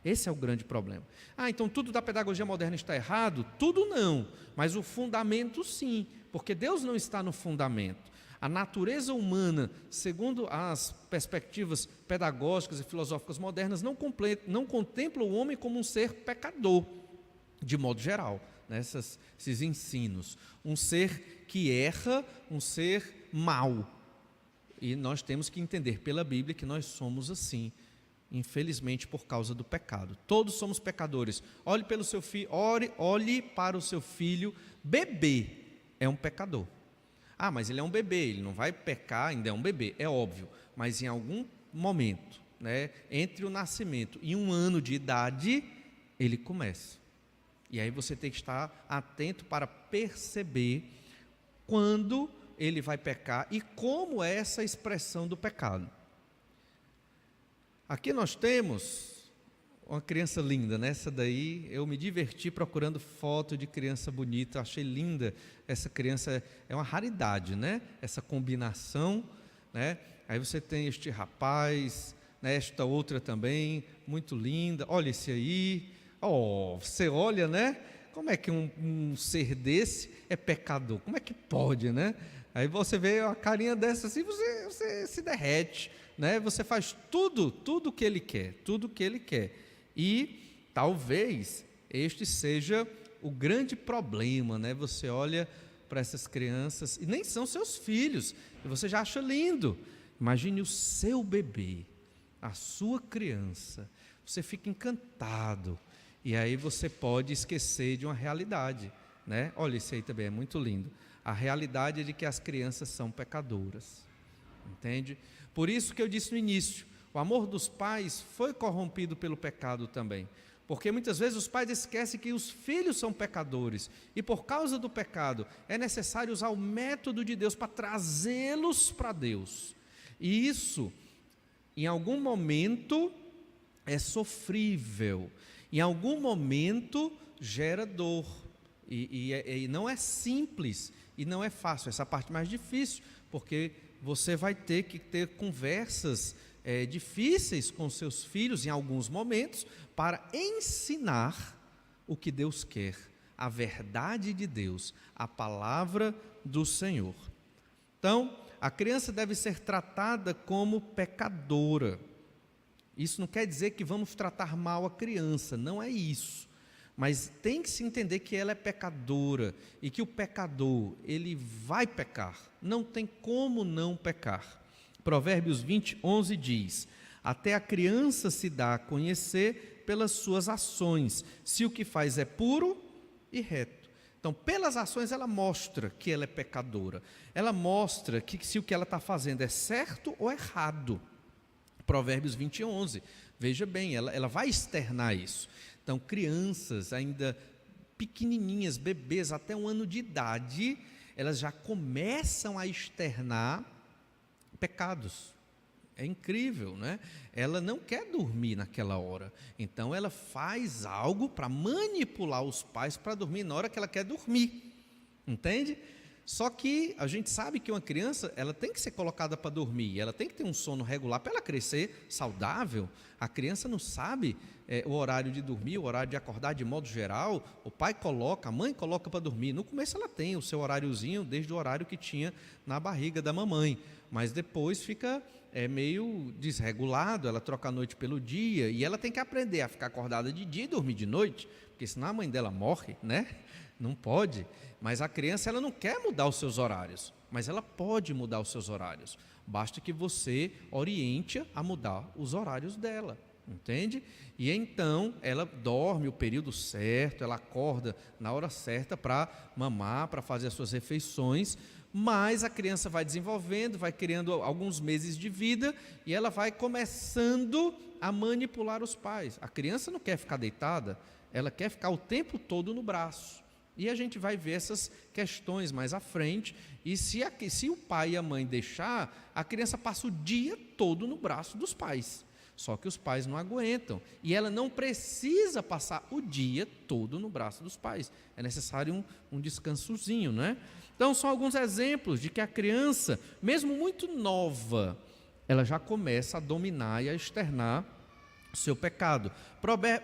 Esse é o grande problema. Então tudo da pedagogia moderna está errado? Tudo não, mas o fundamento sim, porque Deus não está no fundamento. A natureza humana, segundo as perspectivas pedagógicas e filosóficas modernas, não contempla o homem como um ser pecador, de modo geral, né? Esses ensinos. Um ser que erra, um ser mau. E nós temos que entender pela Bíblia que nós somos assim, infelizmente por causa do pecado. Todos somos pecadores. Olhe para o seu filho, bebê é um pecador. Mas ele é um bebê, ele não vai pecar, ainda é um bebê, é óbvio, mas em algum momento, né, entre o nascimento e 1 ano de idade, ele começa. E aí você tem que estar atento para perceber quando ele vai pecar e como é essa expressão do pecado. Aqui nós temos uma criança linda, né? Essa daí eu me diverti procurando foto de criança bonita, achei linda essa criança, é uma raridade, né? Essa combinação, né? Aí você tem este rapaz, né? Esta outra também, muito linda, olha esse aí, Oh, você olha, né? Como é que um ser desse é pecador? Como é que pode, né? Aí você vê a carinha dessa assim, você se derrete, né? Você faz tudo que ele quer, tudo que ele quer. E talvez este seja o grande problema, né? Você olha para essas crianças, e nem são seus filhos, e você já acha lindo. Imagine o seu bebê, a sua criança, você fica encantado, e aí você pode esquecer de uma realidade, né? Olha, isso aí também é muito lindo. A realidade é de que as crianças são pecadoras, entende? Por isso que eu disse no início, o amor dos pais foi corrompido pelo pecado também, porque muitas vezes os pais esquecem que os filhos são pecadores, e por causa do pecado é necessário usar o método de Deus para trazê-los para Deus, e isso, em algum momento, é sofrível, em algum momento gera dor, e não é simples, e não é fácil, essa é a parte mais difícil, porque você vai ter que ter conversas difíceis com seus filhos em alguns momentos, para ensinar o que Deus quer, a verdade de Deus, a palavra do Senhor. Então, a criança deve ser tratada como pecadora. Isso não quer dizer que vamos tratar mal a criança, não é isso. Mas tem que se entender que ela é pecadora e que o pecador, ele vai pecar, não tem como não pecar. Provérbios 20, 11 diz: até a criança se dá a conhecer pelas suas ações, se o que faz é puro e reto. Então, pelas ações ela mostra que ela é pecadora, ela mostra que se o que ela está fazendo é certo ou errado. Provérbios 20, 11, veja bem, ela vai externar isso. Então, crianças ainda pequenininhas, bebês até 1 ano de idade, elas já começam a externar pecados. É incrível, né? Ela não quer dormir naquela hora, então ela faz algo para manipular os pais para dormir na hora que ela quer dormir, entende? Só que a gente sabe que uma criança, ela tem que ser colocada para dormir, ela tem que ter um sono regular para ela crescer saudável. A criança não sabe o horário de dormir, o horário de acordar de modo geral, o pai coloca, a mãe coloca para dormir. No começo ela tem o seu horáriozinho, desde o horário que tinha na barriga da mamãe, mas depois fica meio desregulado, ela troca a noite pelo dia, e ela tem que aprender a ficar acordada de dia e dormir de noite, porque senão a mãe dela morre, né? Não pode. Mas a criança, ela não quer mudar os seus horários, mas ela pode mudar os seus horários, basta que você oriente a mudar os horários dela, entende? E então ela dorme o período certo, ela acorda na hora certa para mamar, para fazer as suas refeições, mas a criança vai desenvolvendo, vai criando alguns meses de vida, e ela vai começando a manipular os pais. A criança não quer ficar deitada, ela quer ficar o tempo todo no braço. E a gente vai ver essas questões mais à frente, e se o pai e a mãe deixar, a criança passa o dia todo no braço dos pais. Só que os pais não aguentam, e ela não precisa passar o dia todo no braço dos pais. É necessário um descansozinho, né? Então, são alguns exemplos de que a criança, mesmo muito nova, ela já começa a dominar e a externar o seu pecado.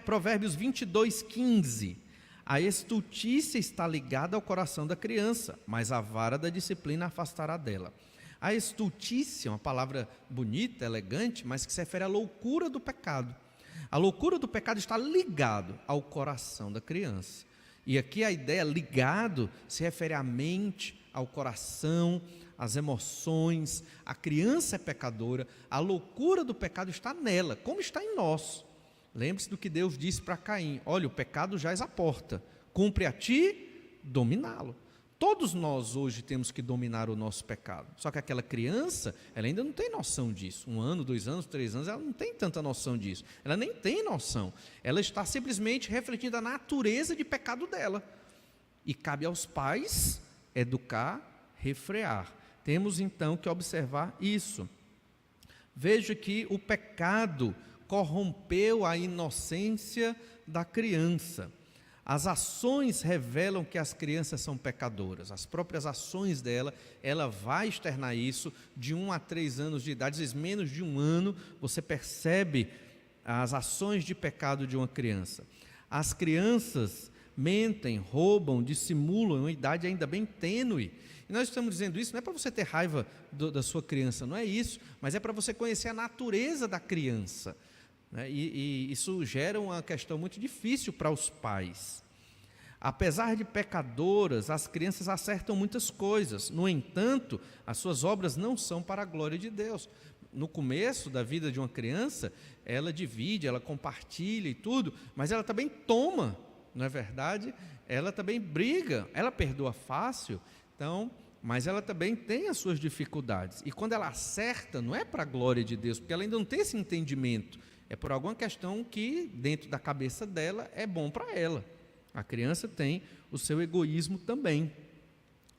Provérbios 22, 15. A estultícia está ligada ao coração da criança, mas a vara da disciplina afastará dela. A estultícia é uma palavra bonita, elegante, mas que se refere à loucura do pecado. A loucura do pecado está ligado ao coração da criança. E aqui a ideia ligado se refere à mente, ao coração, às emoções. A criança é pecadora, a loucura do pecado está nela, como está em nós. Lembre-se do que Deus disse para Caim: olha, o pecado jaz à porta, cumpre a ti dominá-lo. Todos nós hoje temos que dominar o nosso pecado, só que aquela criança, ela ainda não tem noção disso. 1 ano, 2 anos, 3 anos, ela não tem tanta noção disso, ela nem tem noção, ela está simplesmente refletindo a natureza de pecado dela, e cabe aos pais educar, refrear. Temos então que observar isso. Veja que o pecado corrompeu a inocência da criança. As ações revelam que as crianças são pecadoras, as próprias ações dela, ela vai externar isso de 1 a 3 anos de idade, às vezes menos de 1 ano, você percebe as ações de pecado de uma criança. As crianças mentem, roubam, dissimulam, uma idade ainda bem tênue. E nós estamos dizendo isso não é para você ter raiva da sua criança, não é isso, mas é para você conhecer a natureza da criança, né? E isso gera uma questão muito difícil para os pais. Apesar de pecadoras, as crianças acertam muitas coisas. No entanto, as suas obras não são para a glória de Deus. No começo da vida de uma criança, ela divide, ela compartilha e tudo, mas ela também toma, não é verdade? Ela também briga, ela perdoa fácil, então, mas ela também tem as suas dificuldades. E quando ela acerta, não é para a glória de Deus, porque ela ainda não tem esse entendimento. É por alguma questão que, dentro da cabeça dela, é bom para ela. A criança tem o seu egoísmo também.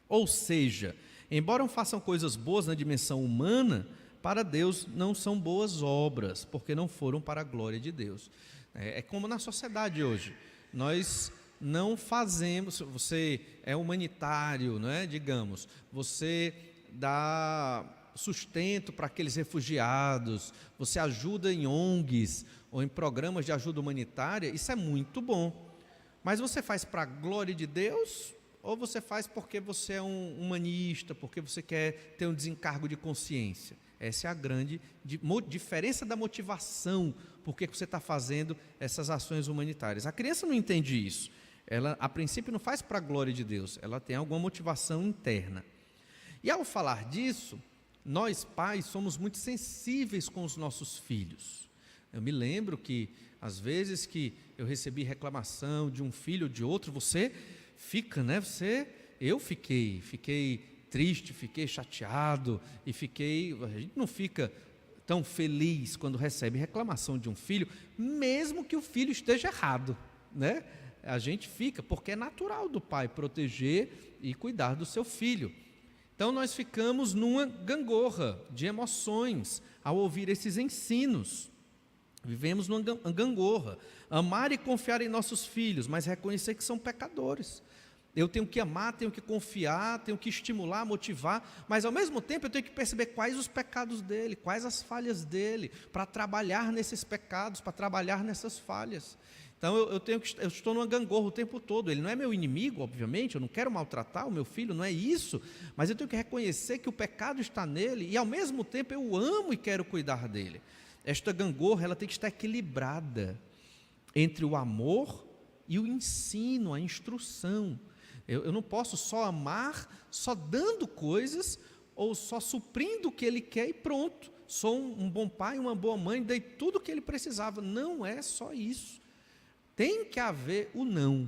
Ou seja, embora façam coisas boas na dimensão humana, para Deus não são boas obras, porque não foram para a glória de Deus. É como na sociedade hoje. Nós não fazemos, você é humanitário, não é? Digamos, você dá sustento para aqueles refugiados, você ajuda em ONGs ou em programas de ajuda humanitária, isso é muito bom. Mas você faz para a glória de Deus ou você faz porque você é um humanista, porque você quer ter um desencargo de consciência? Essa é a grande diferença da motivação, por que você está fazendo essas ações humanitárias. A criança não entende isso. Ela, a princípio, não faz para a glória de Deus, ela tem alguma motivação interna. E ao falar disso, nós pais somos muito sensíveis com os nossos filhos. Eu me lembro que, às vezes que eu recebi reclamação de um filho ou de outro, você fica, né? Eu fiquei triste, fiquei chateado e a gente não fica tão feliz quando recebe reclamação de um filho, mesmo que o filho esteja errado, né? A gente fica, porque é natural do pai proteger e cuidar do seu filho. Então nós ficamos numa gangorra de emoções ao ouvir esses ensinos. Vivemos numa gangorra. Amar e confiar em nossos filhos, mas reconhecer que são pecadores. Eu tenho que amar, tenho que confiar, tenho que estimular, motivar, mas ao mesmo tempo eu tenho que perceber quais os pecados dele, quais as falhas dele, para trabalhar nesses pecados, para trabalhar nessas falhas. Então eu estou numa gangorra o tempo todo. Ele não é meu inimigo, obviamente, eu não quero maltratar o meu filho, não é isso, mas eu tenho que reconhecer que o pecado está nele e ao mesmo tempo eu o amo e quero cuidar dele. Esta gangorra, ela tem que estar equilibrada entre o amor e o ensino, a instrução. Eu não posso só amar, só dando coisas, ou só suprindo o que ele quer e pronto. Sou um bom pai, uma boa mãe, dei tudo o que ele precisava. Não é só isso. Tem que haver o não.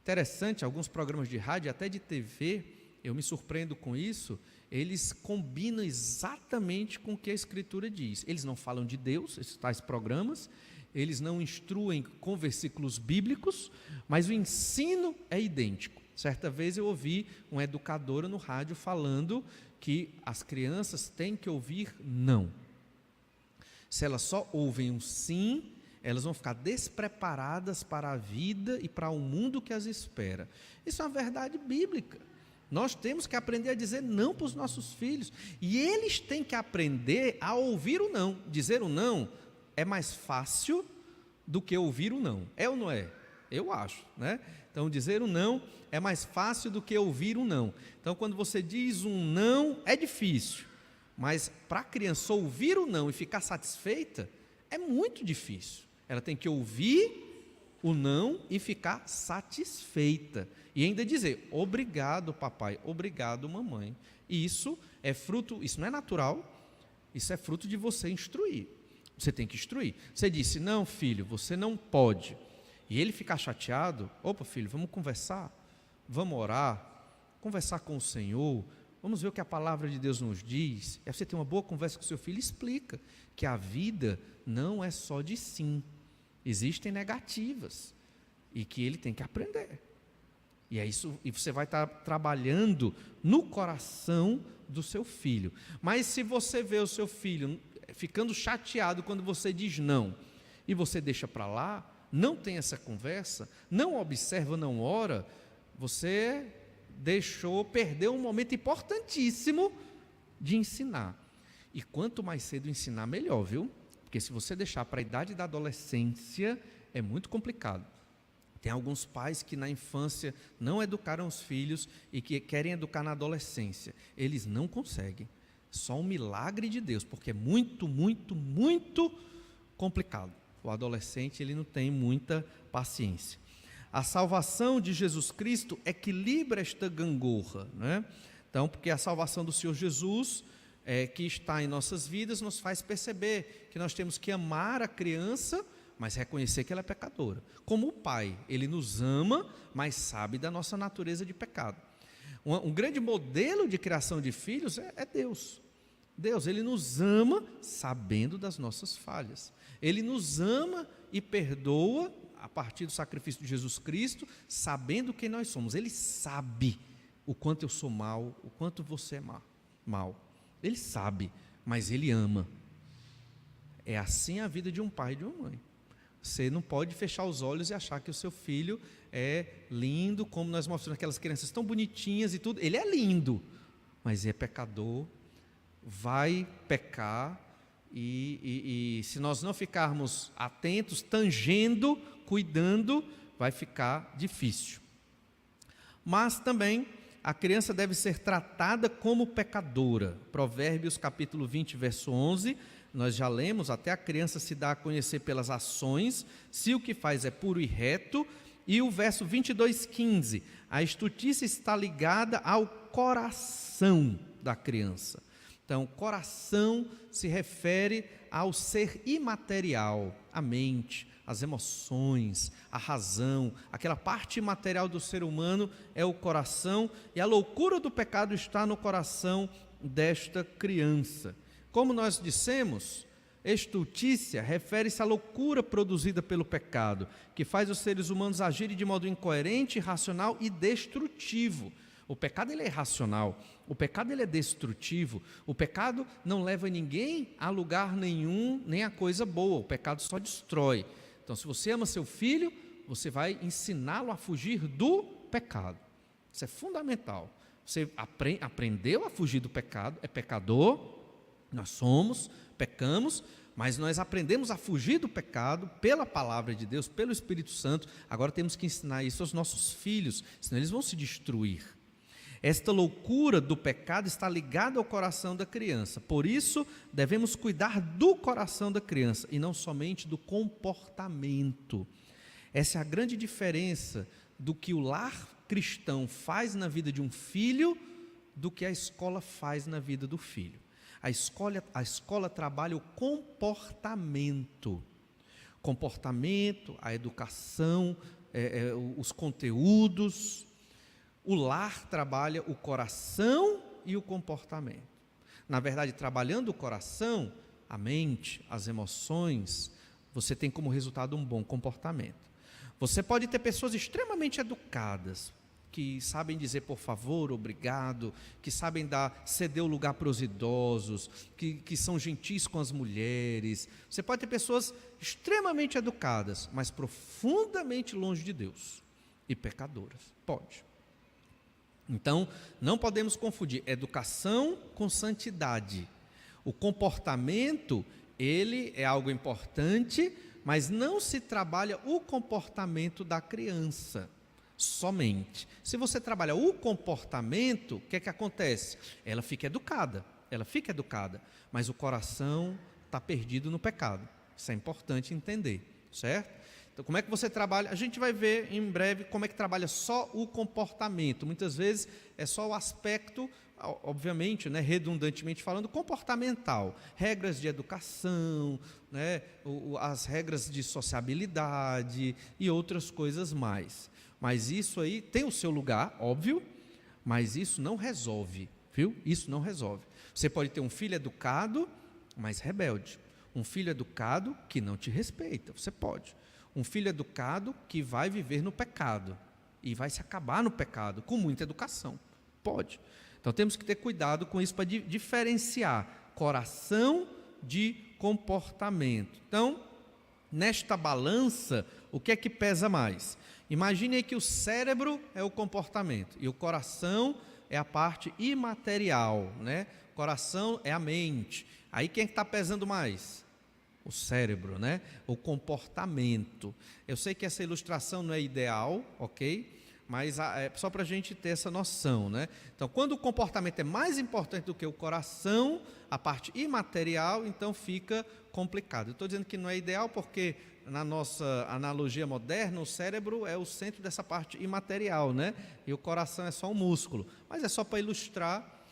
Interessante, alguns programas de rádio, até de TV, eu me surpreendo com isso, eles combinam exatamente com o que a Escritura diz. Eles não falam de Deus, esses tais programas, eles não instruem com versículos bíblicos, mas o ensino é idêntico. Certa vez eu ouvi uma educadora no rádio falando que as crianças têm que ouvir não. Se elas só ouvem um sim, elas vão ficar despreparadas para a vida e para o mundo que as espera. Isso é uma verdade bíblica. Nós temos que aprender a dizer não para os nossos filhos. E eles têm que aprender a ouvir o não. Dizer o não é mais fácil do que ouvir o não. É ou não é? Eu acho, né? Então, dizer o não é mais fácil do que ouvir o não. Então, quando você diz um não, é difícil. Mas para a criança ouvir o não e ficar satisfeita, é muito difícil. Ela tem que ouvir o não e ficar satisfeita. E ainda dizer, obrigado papai, obrigado mamãe. E isso é fruto, isso não é natural, isso é fruto de você instruir. Você tem que instruir. Você disse, não filho, você não pode. E ele ficar chateado, opa filho, vamos conversar, vamos orar, conversar com o Senhor, vamos ver o que a palavra de Deus nos diz. Aí você tem uma boa conversa com o seu filho, explica que a vida não é só de sim, existem negativas e que ele tem que aprender. E é isso, e você vai estar trabalhando no coração do seu filho. Mas se você vê o seu filho ficando chateado quando você diz não, e você deixa para lá, não tem essa conversa, não observa, não ora, você perdeu um momento importantíssimo de ensinar. E quanto mais cedo ensinar, melhor, viu? Porque se você deixar para a idade da adolescência, é muito complicado. Tem alguns pais que na infância não educaram os filhos e que querem educar na adolescência. Eles não conseguem. Só um milagre de Deus, porque é muito, muito, muito complicado. O adolescente ele não tem muita paciência. A salvação de Jesus Cristo equilibra esta gangorra, né? Então, porque a salvação do Senhor Jesus, que está em nossas vidas, nos faz perceber que nós temos que amar a criança, mas reconhecer que ela é pecadora. Como o Pai, Ele nos ama, mas sabe da nossa natureza de pecado. Um grande modelo de criação de filhos é Deus. Deus, Ele nos ama sabendo das nossas falhas. Ele nos ama e perdoa a partir do sacrifício de Jesus Cristo, sabendo quem nós somos. Ele sabe o quanto eu sou mal, o quanto você é mal. Ele sabe, mas Ele ama. É assim a vida de um pai e de uma mãe. Você não pode fechar os olhos e achar que o seu filho é lindo, como nós mostramos aquelas crianças tão bonitinhas e tudo. Ele é lindo, mas é pecador, vai pecar, e se nós não ficarmos atentos, tangendo, cuidando, vai ficar difícil. Mas também a criança deve ser tratada como pecadora. Provérbios capítulo 20, verso 11, nós já lemos, até a criança se dá a conhecer pelas ações, se o que faz é puro e reto. E o verso 22, 15, a estultícia está ligada ao coração da criança. Então, coração se refere ao ser imaterial, a mente, as emoções, a razão, aquela parte imaterial do ser humano é o coração, e a loucura do pecado está no coração desta criança. Como nós dissemos, estultícia refere-se à loucura produzida pelo pecado, que faz os seres humanos agirem de modo incoerente, irracional e destrutivo. O pecado ele é irracional, o pecado ele é destrutivo, o pecado não leva ninguém a lugar nenhum, nem a coisa boa, o pecado só destrói. Então, se você ama seu filho, você vai ensiná-lo a fugir do pecado. Isso é fundamental. Você aprendeu a fugir do pecado, é pecador, nós somos, pecamos, mas nós aprendemos a fugir do pecado pela palavra de Deus, pelo Espírito Santo. Agora temos que ensinar isso aos nossos filhos, senão eles vão se destruir. Esta loucura do pecado está ligada ao coração da criança. Por isso, devemos cuidar do coração da criança e não somente do comportamento. Essa é a grande diferença do que o lar cristão faz na vida de um filho do que a escola faz na vida do filho. A escola trabalha o comportamento, a educação, os conteúdos. O lar trabalha o coração e o comportamento. Na verdade, trabalhando o coração, a mente, as emoções, você tem como resultado um bom comportamento. Você pode ter pessoas extremamente educadas, que sabem dizer por favor, obrigado, que sabem ceder o lugar para os idosos, que são gentis com as mulheres. Você pode ter pessoas extremamente educadas, mas profundamente longe de Deus e pecadoras. Pode. Então, não podemos confundir educação com santidade. O comportamento, ele é algo importante, mas não se trabalha o comportamento da criança somente. Se você trabalha o comportamento, o que é que acontece? Ela fica educada, mas o coração está perdido no pecado. Isso é importante entender, certo? Então, como é que você trabalha? A gente vai ver em breve como é que trabalha só o comportamento. Muitas vezes é só o aspecto, obviamente, né, redundantemente falando, comportamental. Regras de educação, né, as regras de sociabilidade e outras coisas mais. Mas isso aí tem o seu lugar, óbvio, mas isso não resolve, viu? Isso não resolve. Você pode ter um filho educado, mas rebelde. Um filho educado que não te respeita, você pode. Um filho educado que vai viver no pecado e vai se acabar no pecado, com muita educação, pode. Então temos que ter cuidado com isso para diferenciar coração de comportamento. Então, nesta balança, o que é que pesa mais? Imagine aí que o cérebro é o comportamento e o coração é a parte imaterial, né? O coração é a mente. Aí quem é que está pesando mais? o cérebro, né? O comportamento. Eu sei que essa ilustração não é ideal, ok? Mas é só para a gente ter essa noção, né? Então, quando o comportamento é mais importante do que o coração, a parte imaterial, então fica complicado. Eu estou dizendo que não é ideal porque, na nossa analogia moderna, o cérebro é o centro dessa parte imaterial, né? E o coração é só um músculo. Mas é só para ilustrar.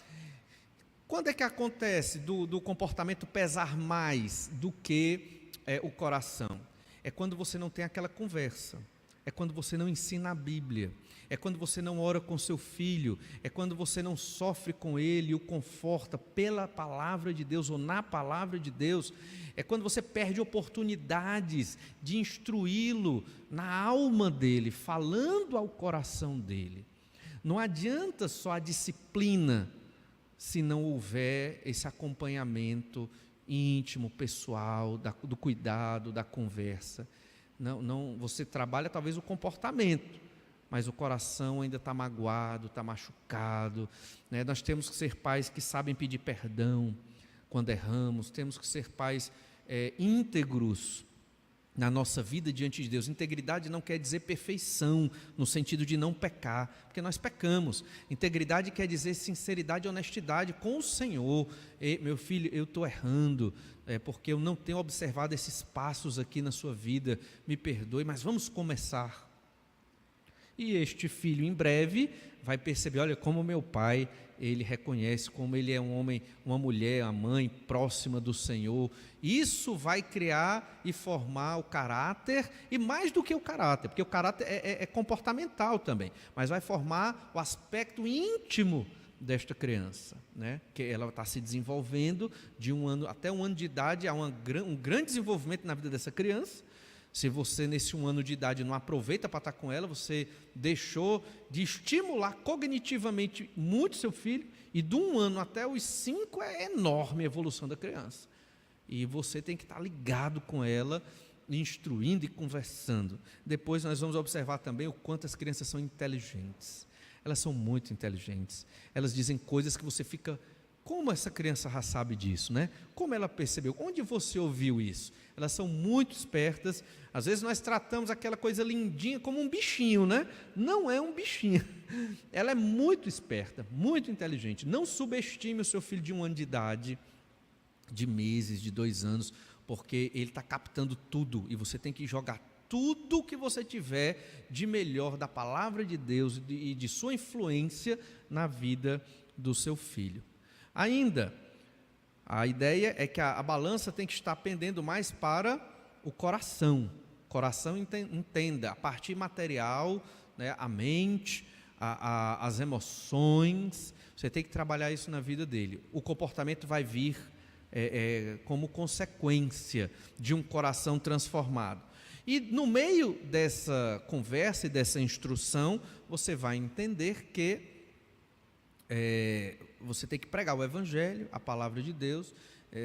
Quando é que acontece do comportamento pesar mais do que o coração? É quando você não tem aquela conversa. É quando você não ensina a Bíblia, é quando você não ora com seu filho, é quando você não sofre com ele e o conforta pela palavra de Deus ou na palavra de Deus, é quando você perde oportunidades de instruí-lo na alma dele, falando ao coração dele. Não adianta só a disciplina se não houver esse acompanhamento íntimo, pessoal, do cuidado, da conversa. Não, você trabalha talvez o comportamento, mas o coração ainda está magoado, está machucado, né? Nós temos que ser pais que sabem pedir perdão quando erramos, temos que ser pais íntegros na nossa vida diante de Deus. Integridade não quer dizer perfeição, no sentido de não pecar, porque nós pecamos. Integridade quer dizer sinceridade e honestidade com o Senhor. Meu filho, eu estou errando, porque eu não tenho observado esses passos aqui na sua vida, me perdoe, mas vamos começar. E este filho, em breve, vai perceber, olha, como meu pai, ele reconhece como ele é um homem, uma mulher, uma mãe próxima do Senhor. Isso vai criar e formar o caráter, e mais do que o caráter, porque o caráter é comportamental também, mas vai formar o aspecto íntimo desta criança, né? Que ela está se desenvolvendo de 1 ano até 1 ano de idade, há um grande desenvolvimento na vida dessa criança. Se você, nesse 1 ano de idade, não aproveita para estar com ela, você deixou de estimular cognitivamente muito seu filho, e de 1 ano até os 5 é enorme a evolução da criança. E você tem que estar ligado com ela, instruindo e conversando. Depois nós vamos observar também o quanto as crianças são inteligentes. Elas são muito inteligentes. Elas dizem coisas que você fica... Como essa criança já sabe disso, né? Como ela percebeu? Onde você ouviu isso? Elas são muito espertas. Às vezes nós tratamos aquela coisa lindinha como um bichinho, né? Não é um bichinho. Ela é muito esperta, muito inteligente. Não subestime o seu filho de 1 ano de idade, de meses, de 2 anos, porque ele está captando tudo e você tem que jogar tudo que você tiver de melhor da palavra de Deus e de sua influência na vida do seu filho. Ainda, a ideia é que a balança tem que estar pendendo mais para o coração. O coração entenda a parte material, né, a mente, as emoções. Você tem que trabalhar isso na vida dele. O comportamento vai vir como consequência de um coração transformado. E no meio dessa conversa e dessa instrução, você vai entender que você tem que pregar o Evangelho, a palavra de Deus.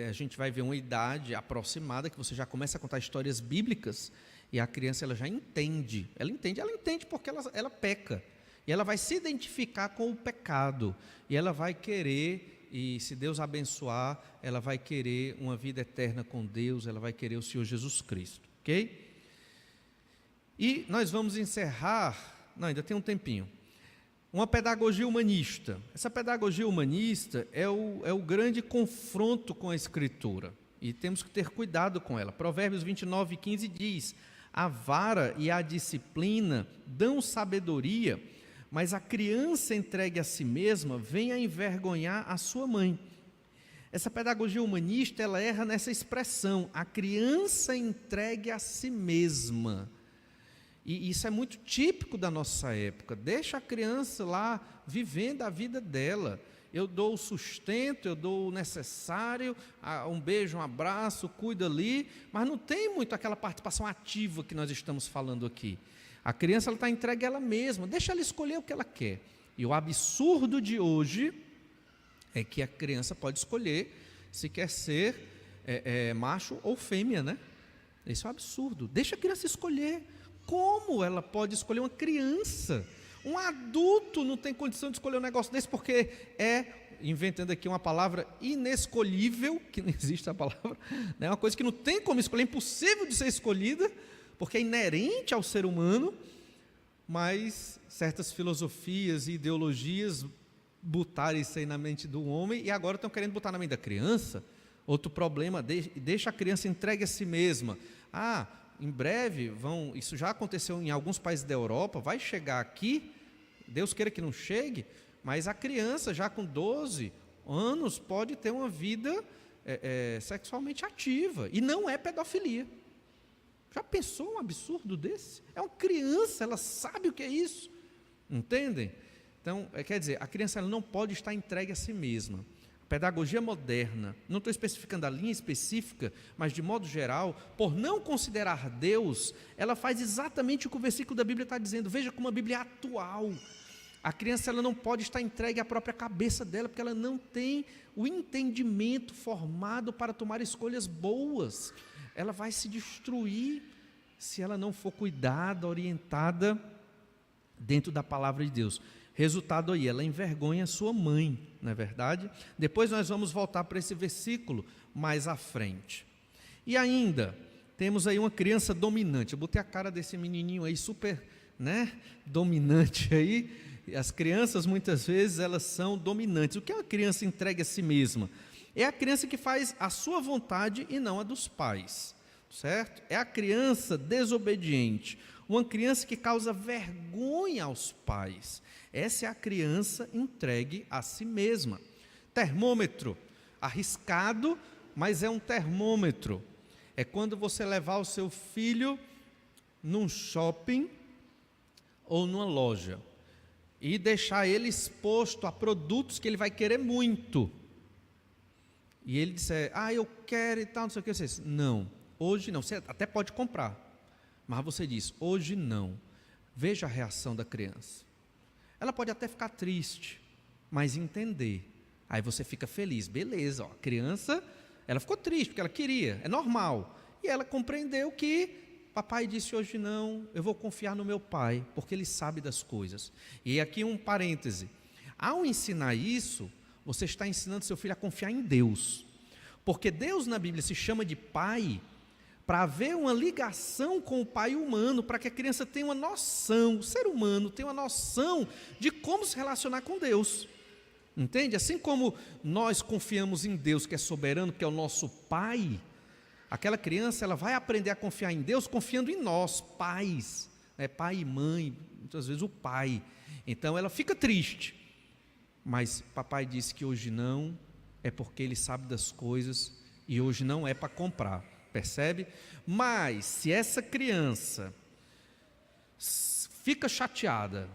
A gente vai ver uma idade aproximada que você já começa a contar histórias bíblicas e a criança ela já entende. Ela entende porque ela peca. E ela vai se identificar com o pecado. E ela vai querer, e se Deus abençoar, ela vai querer uma vida eterna com Deus, ela vai querer o Senhor Jesus Cristo. Ok? E nós vamos encerrar, não, ainda tem um tempinho, uma pedagogia humanista. Essa pedagogia humanista é o grande confronto com a Escritura, e temos que ter cuidado com ela. Provérbios 29:15 diz: a vara e a disciplina dão sabedoria, mas a criança entregue a si mesma vem a envergonhar a sua mãe. Essa pedagogia humanista, ela erra nessa expressão, a criança entregue a si mesma. E isso é muito típico da nossa época. Deixa a criança lá vivendo a vida dela. Eu dou o sustento, eu dou o necessário, um beijo, um abraço, cuida ali, mas não tem muito aquela participação ativa que nós estamos falando aqui. A criança está entregue a ela mesma, deixa ela escolher o que ela quer. E o absurdo de hoje é que a criança pode escolher se quer ser macho ou fêmea, né? Isso é um absurdo. Deixa a criança escolher. Como ela pode escolher uma criança? Um adulto não tem condição de escolher um negócio desse, porque inventando aqui uma palavra inescolhível, que não existe a palavra, é uma coisa que não tem como escolher, é impossível de ser escolhida, porque é inerente ao ser humano, mas certas filosofias e ideologias botaram isso aí na mente do homem, e agora estão querendo botar na mente da criança. Outro problema, deixa a criança entregue a si mesma. Em breve, isso já aconteceu em alguns países da Europa, vai chegar aqui, Deus queira que não chegue, mas a criança já com 12 anos pode ter uma vida sexualmente ativa, e não é pedofilia. Já pensou um absurdo desse? É uma criança, ela sabe o que é isso, entendem? Então, quer dizer, a criança ela não pode estar entregue a si mesma. A pedagogia moderna, não estou especificando a linha específica, mas de modo geral, por não considerar Deus, ela faz exatamente o que o versículo da Bíblia está dizendo. Veja como a Bíblia é atual. A criança ela não pode estar entregue à própria cabeça dela, porque ela não tem o entendimento formado para tomar escolhas boas. Ela vai se destruir se ela não for cuidada, orientada dentro da palavra de Deus. Resultado aí, ela envergonha sua mãe, não é verdade? Depois nós vamos voltar para esse versículo mais à frente. E ainda, temos aí uma criança dominante. Eu botei a cara desse menininho aí super, dominante aí. As crianças muitas vezes elas são dominantes. O que é uma criança entregue a si mesma? É a criança que faz a sua vontade e não a dos pais, certo? É a criança desobediente, uma criança que causa vergonha aos pais. Essa é a criança entregue a si mesma. Termômetro, arriscado, mas é um termômetro. É quando você levar o seu filho num shopping ou numa loja e deixar ele exposto a produtos que ele vai querer muito. E ele disser, eu quero e tal, não sei o que. Você diz, não, hoje não. Você até pode comprar, mas você diz, hoje não. Veja a reação da criança. Ela pode até ficar triste, mas entender. Aí você fica feliz, beleza, a criança, ela ficou triste, porque ela queria, é normal. E ela compreendeu que papai disse hoje não, eu vou confiar no meu pai, porque ele sabe das coisas. E aqui um parêntese, ao ensinar isso, você está ensinando seu filho a confiar em Deus, porque Deus na Bíblia se chama de pai, para haver uma ligação com o pai humano, para que a criança tenha uma noção, o ser humano tenha uma noção de como se relacionar com Deus, entende? Assim como nós confiamos em Deus que é soberano, que é o nosso pai, aquela criança ela vai aprender a confiar em Deus confiando em nós, pais, pai e mãe, muitas vezes o pai. Então ela fica triste, mas papai disse que hoje não, é porque ele sabe das coisas e hoje não é para comprar, percebe? Mas se essa criança fica chateada,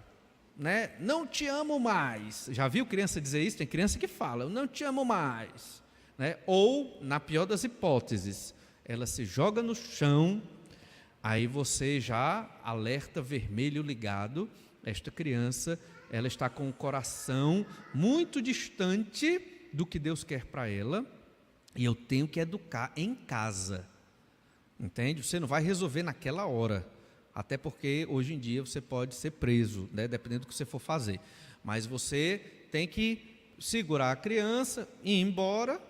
não te amo mais, já viu criança dizer isso? Tem criança que fala, eu não te amo mais, ou na pior das hipóteses, ela se joga no chão, aí você já alerta vermelho ligado, esta criança ela está com o coração muito distante do que Deus quer para ela, e eu tenho que educar em casa, entende? Você não vai resolver naquela hora, até porque hoje em dia você pode ser preso, dependendo do que você for fazer, mas você tem que segurar a criança, ir embora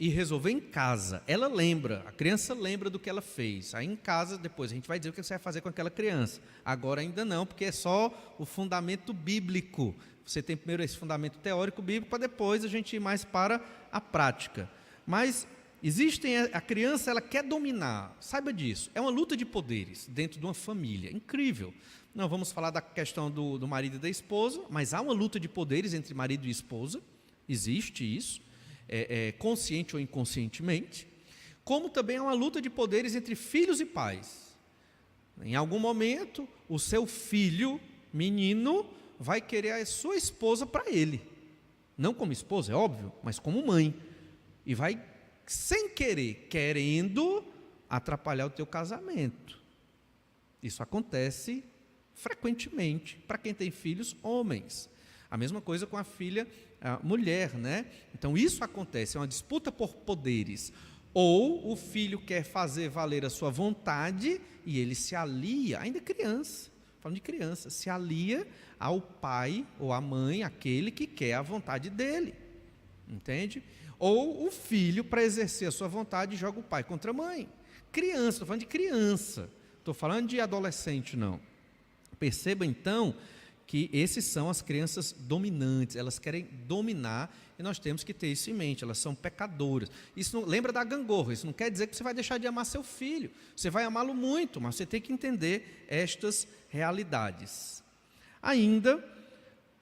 e resolver em casa. Ela lembra, a criança lembra do que ela fez, aí em casa depois a gente vai dizer o que você vai fazer com aquela criança. Agora ainda não, porque é só o fundamento bíblico. Você tem primeiro esse fundamento teórico bíblico, para depois a gente ir mais para a prática. Mas a criança ela quer dominar, saiba disso, é uma luta de poderes dentro de uma família, incrível. Não vamos falar da questão do marido e da esposa, mas há uma luta de poderes entre marido e esposa, existe isso, consciente ou inconscientemente, como também há uma luta de poderes entre filhos e pais. Em algum momento, o seu filho, menino, vai querer a sua esposa para ele, não como esposa, é óbvio, mas como mãe, e vai, sem querer, querendo atrapalhar o teu casamento. Isso acontece frequentemente para quem tem filhos homens. A mesma coisa com a filha mulher, Então isso acontece, é uma disputa por poderes. Ou o filho quer fazer valer a sua vontade e ele se alia, ainda criança, falando de criança, se alia ao pai ou à mãe, aquele que quer a vontade dele, entende? Ou o filho, para exercer a sua vontade, joga o pai contra a mãe. Criança, estou falando de criança, estou falando de adolescente, não. Perceba então que esses são as crianças dominantes, elas querem dominar e nós temos que ter isso em mente, elas são pecadoras. Isso não, lembra da gangorra, isso não quer dizer que você vai deixar de amar seu filho, você vai amá-lo muito, mas você tem que entender estas realidades. Ainda,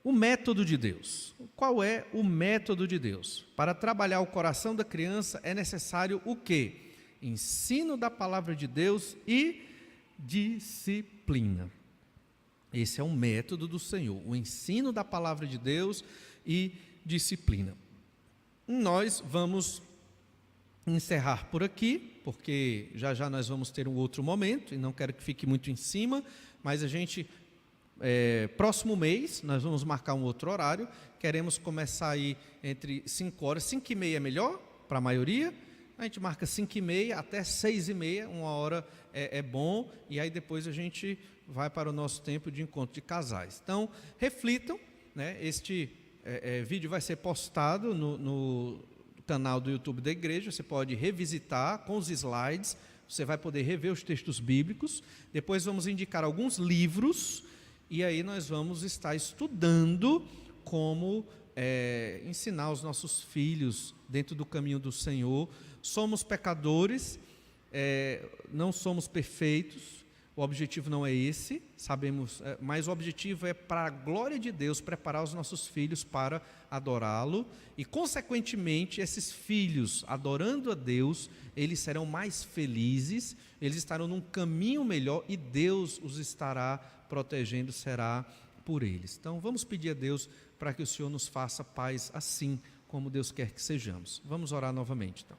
o método de Deus. Qual é o método de Deus? Para trabalhar o coração da criança é necessário o quê? Ensino da palavra de Deus e disciplina. Esse é o método do Senhor, o ensino da palavra de Deus e disciplina. Nós vamos encerrar por aqui, porque já já nós vamos ter um outro momento, e não quero que fique muito em cima, mas a gente, próximo mês, nós vamos marcar um outro horário, queremos começar aí entre 5 horas, 5 e meia é melhor para a maioria, a gente marca 5 e meia até 6 e meia, 1 hora é bom, e aí depois a gente vai para o nosso tempo de encontro de casais. Então, reflitam, né? Este vídeo vai ser postado no canal do YouTube da igreja, você pode revisitar com os slides, você vai poder rever os textos bíblicos, depois vamos indicar alguns livros, e aí nós vamos estar estudando como ensinar os nossos filhos dentro do caminho do Senhor. Somos pecadores, não somos perfeitos, o objetivo não é esse, sabemos, mas o objetivo é, para a glória de Deus, preparar os nossos filhos para adorá-lo, e consequentemente esses filhos, adorando a Deus, eles serão mais felizes, eles estarão num caminho melhor, e Deus os estará protegendo, será por eles. Então vamos pedir a Deus para que o Senhor nos faça pais assim, como Deus quer que sejamos. Vamos orar novamente então.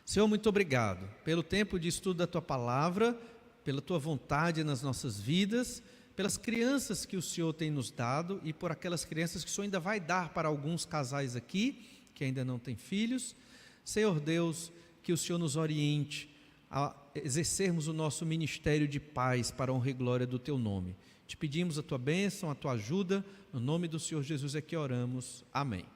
Senhor, muito obrigado pelo tempo de estudo da Tua Palavra, pela Tua vontade nas nossas vidas, pelas crianças que o Senhor tem nos dado e por aquelas crianças que o Senhor ainda vai dar para alguns casais aqui, que ainda não têm filhos. Senhor Deus, que o Senhor nos oriente a exercermos o nosso ministério de paz para a honra e glória do Teu nome. Te pedimos a Tua bênção, a Tua ajuda, no nome do Senhor Jesus é que oramos. Amém.